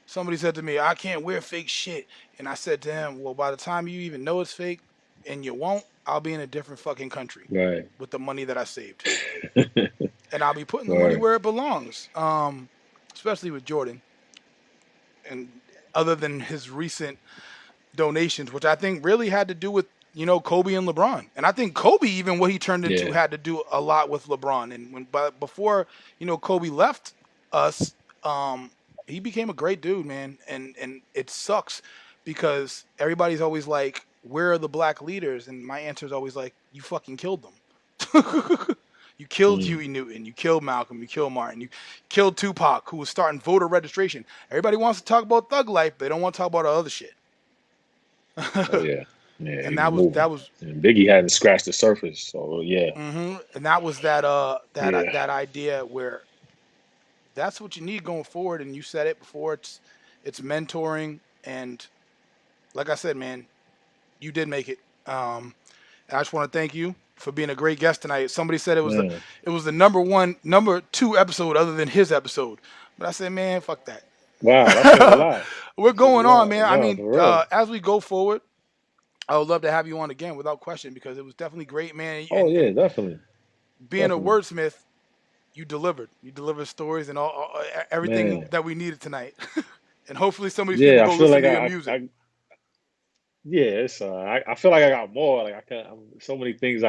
[SPEAKER 1] Somebody said to me, I can't wear fake shit. And I said to him, well, by the time you even know it's fake and you won't, I'll be in a different fucking country
[SPEAKER 3] right,
[SPEAKER 1] with the money that I saved. And I'll be putting the money
[SPEAKER 3] right,
[SPEAKER 1] where it belongs. Especially with Jordan. And other than his recent donations, which I think really had to do with Kobe and LeBron. And I think Kobe, even what he turned into,
[SPEAKER 3] yeah,
[SPEAKER 1] had to do a lot with LeBron. And but before Kobe left us, he became a great dude, man. And it sucks because everybody's always like, where are the black leaders? And my answer is always like, you fucking killed them. You killed
[SPEAKER 3] mm,
[SPEAKER 1] Huey Newton, you killed Malcolm, you killed Martin, you killed Tupac, who was starting voter registration. Everybody wants to talk about thug life, but they don't want to talk about other shit.
[SPEAKER 3] oh yeah, yeah.
[SPEAKER 1] And
[SPEAKER 3] He was moving,
[SPEAKER 1] that was
[SPEAKER 3] and Biggie hadn't scratched the surface. So yeah,
[SPEAKER 1] and that was that
[SPEAKER 3] yeah,
[SPEAKER 1] that idea where that's what you need going forward. And you said it before. It's mentoring, and like I said, man, you did make it. And I just want to thank you for being a great guest tonight. Somebody said
[SPEAKER 3] Man,
[SPEAKER 1] it was the number two episode other than his episode, but I said, man, fuck
[SPEAKER 3] wow, that says a
[SPEAKER 1] that.
[SPEAKER 3] lot.
[SPEAKER 1] We're
[SPEAKER 3] That says a
[SPEAKER 1] going on,
[SPEAKER 3] lot.
[SPEAKER 1] man. I
[SPEAKER 3] No,
[SPEAKER 1] mean,
[SPEAKER 3] for real.
[SPEAKER 1] as we go forward, I would love to have you on again without question because it was definitely great, man.
[SPEAKER 3] Oh yeah, definitely,
[SPEAKER 1] Being a
[SPEAKER 3] definitely,
[SPEAKER 1] wordsmith, you delivered. You delivered stories and everything
[SPEAKER 3] man.
[SPEAKER 1] that we needed tonight. And hopefully, some of these people
[SPEAKER 3] Yeah, I
[SPEAKER 1] go
[SPEAKER 3] feel
[SPEAKER 1] listen
[SPEAKER 3] like
[SPEAKER 1] to your music.
[SPEAKER 3] yeah, it's I feel like I got more. Like I can so many things.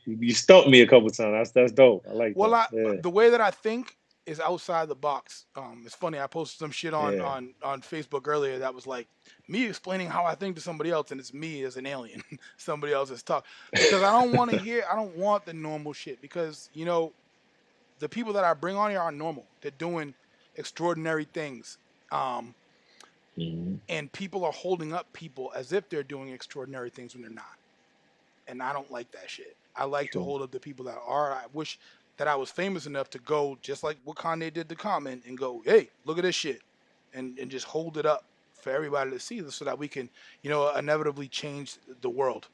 [SPEAKER 3] You stumped me a couple times. That's dope. I like
[SPEAKER 1] Well,
[SPEAKER 3] that. Yeah,
[SPEAKER 1] the way that I think is outside the box. It's funny. I posted some shit on
[SPEAKER 3] yeah.
[SPEAKER 1] on Facebook earlier that was like me explaining how I think to somebody else, and it's me as an alien. Somebody else is talk because I don't want to hear. I don't want the normal shit because the people that I bring on here are normal. They're doing extraordinary things. Um,
[SPEAKER 3] Mhm.
[SPEAKER 1] and people are holding up people as if they're doing extraordinary things when they're not. And I don't like that shit. I like to
[SPEAKER 3] True.
[SPEAKER 1] hold up the people that are. I wish that I was famous enough to go just like what Kanye did to Comment and go, hey, look at this shit, and just hold it up for everybody to see, so that we can inevitably change the world.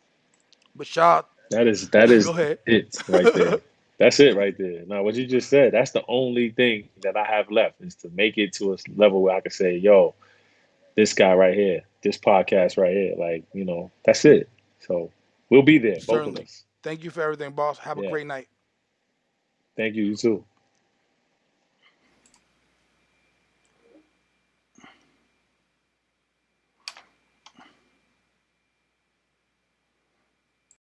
[SPEAKER 1] But shout,
[SPEAKER 3] That
[SPEAKER 1] go
[SPEAKER 3] is
[SPEAKER 1] ahead.
[SPEAKER 3] it right there. That's it right there. Now, what you just said, that's the only thing that I have left is to make it to a level where I can say, yo, this guy right here, this podcast right here, like, that's it. So we'll be there, both of
[SPEAKER 1] Certainly.
[SPEAKER 3] us.
[SPEAKER 1] Thank you for everything, boss. Have a
[SPEAKER 3] Yeah.
[SPEAKER 1] great night.
[SPEAKER 3] Thank you. You too.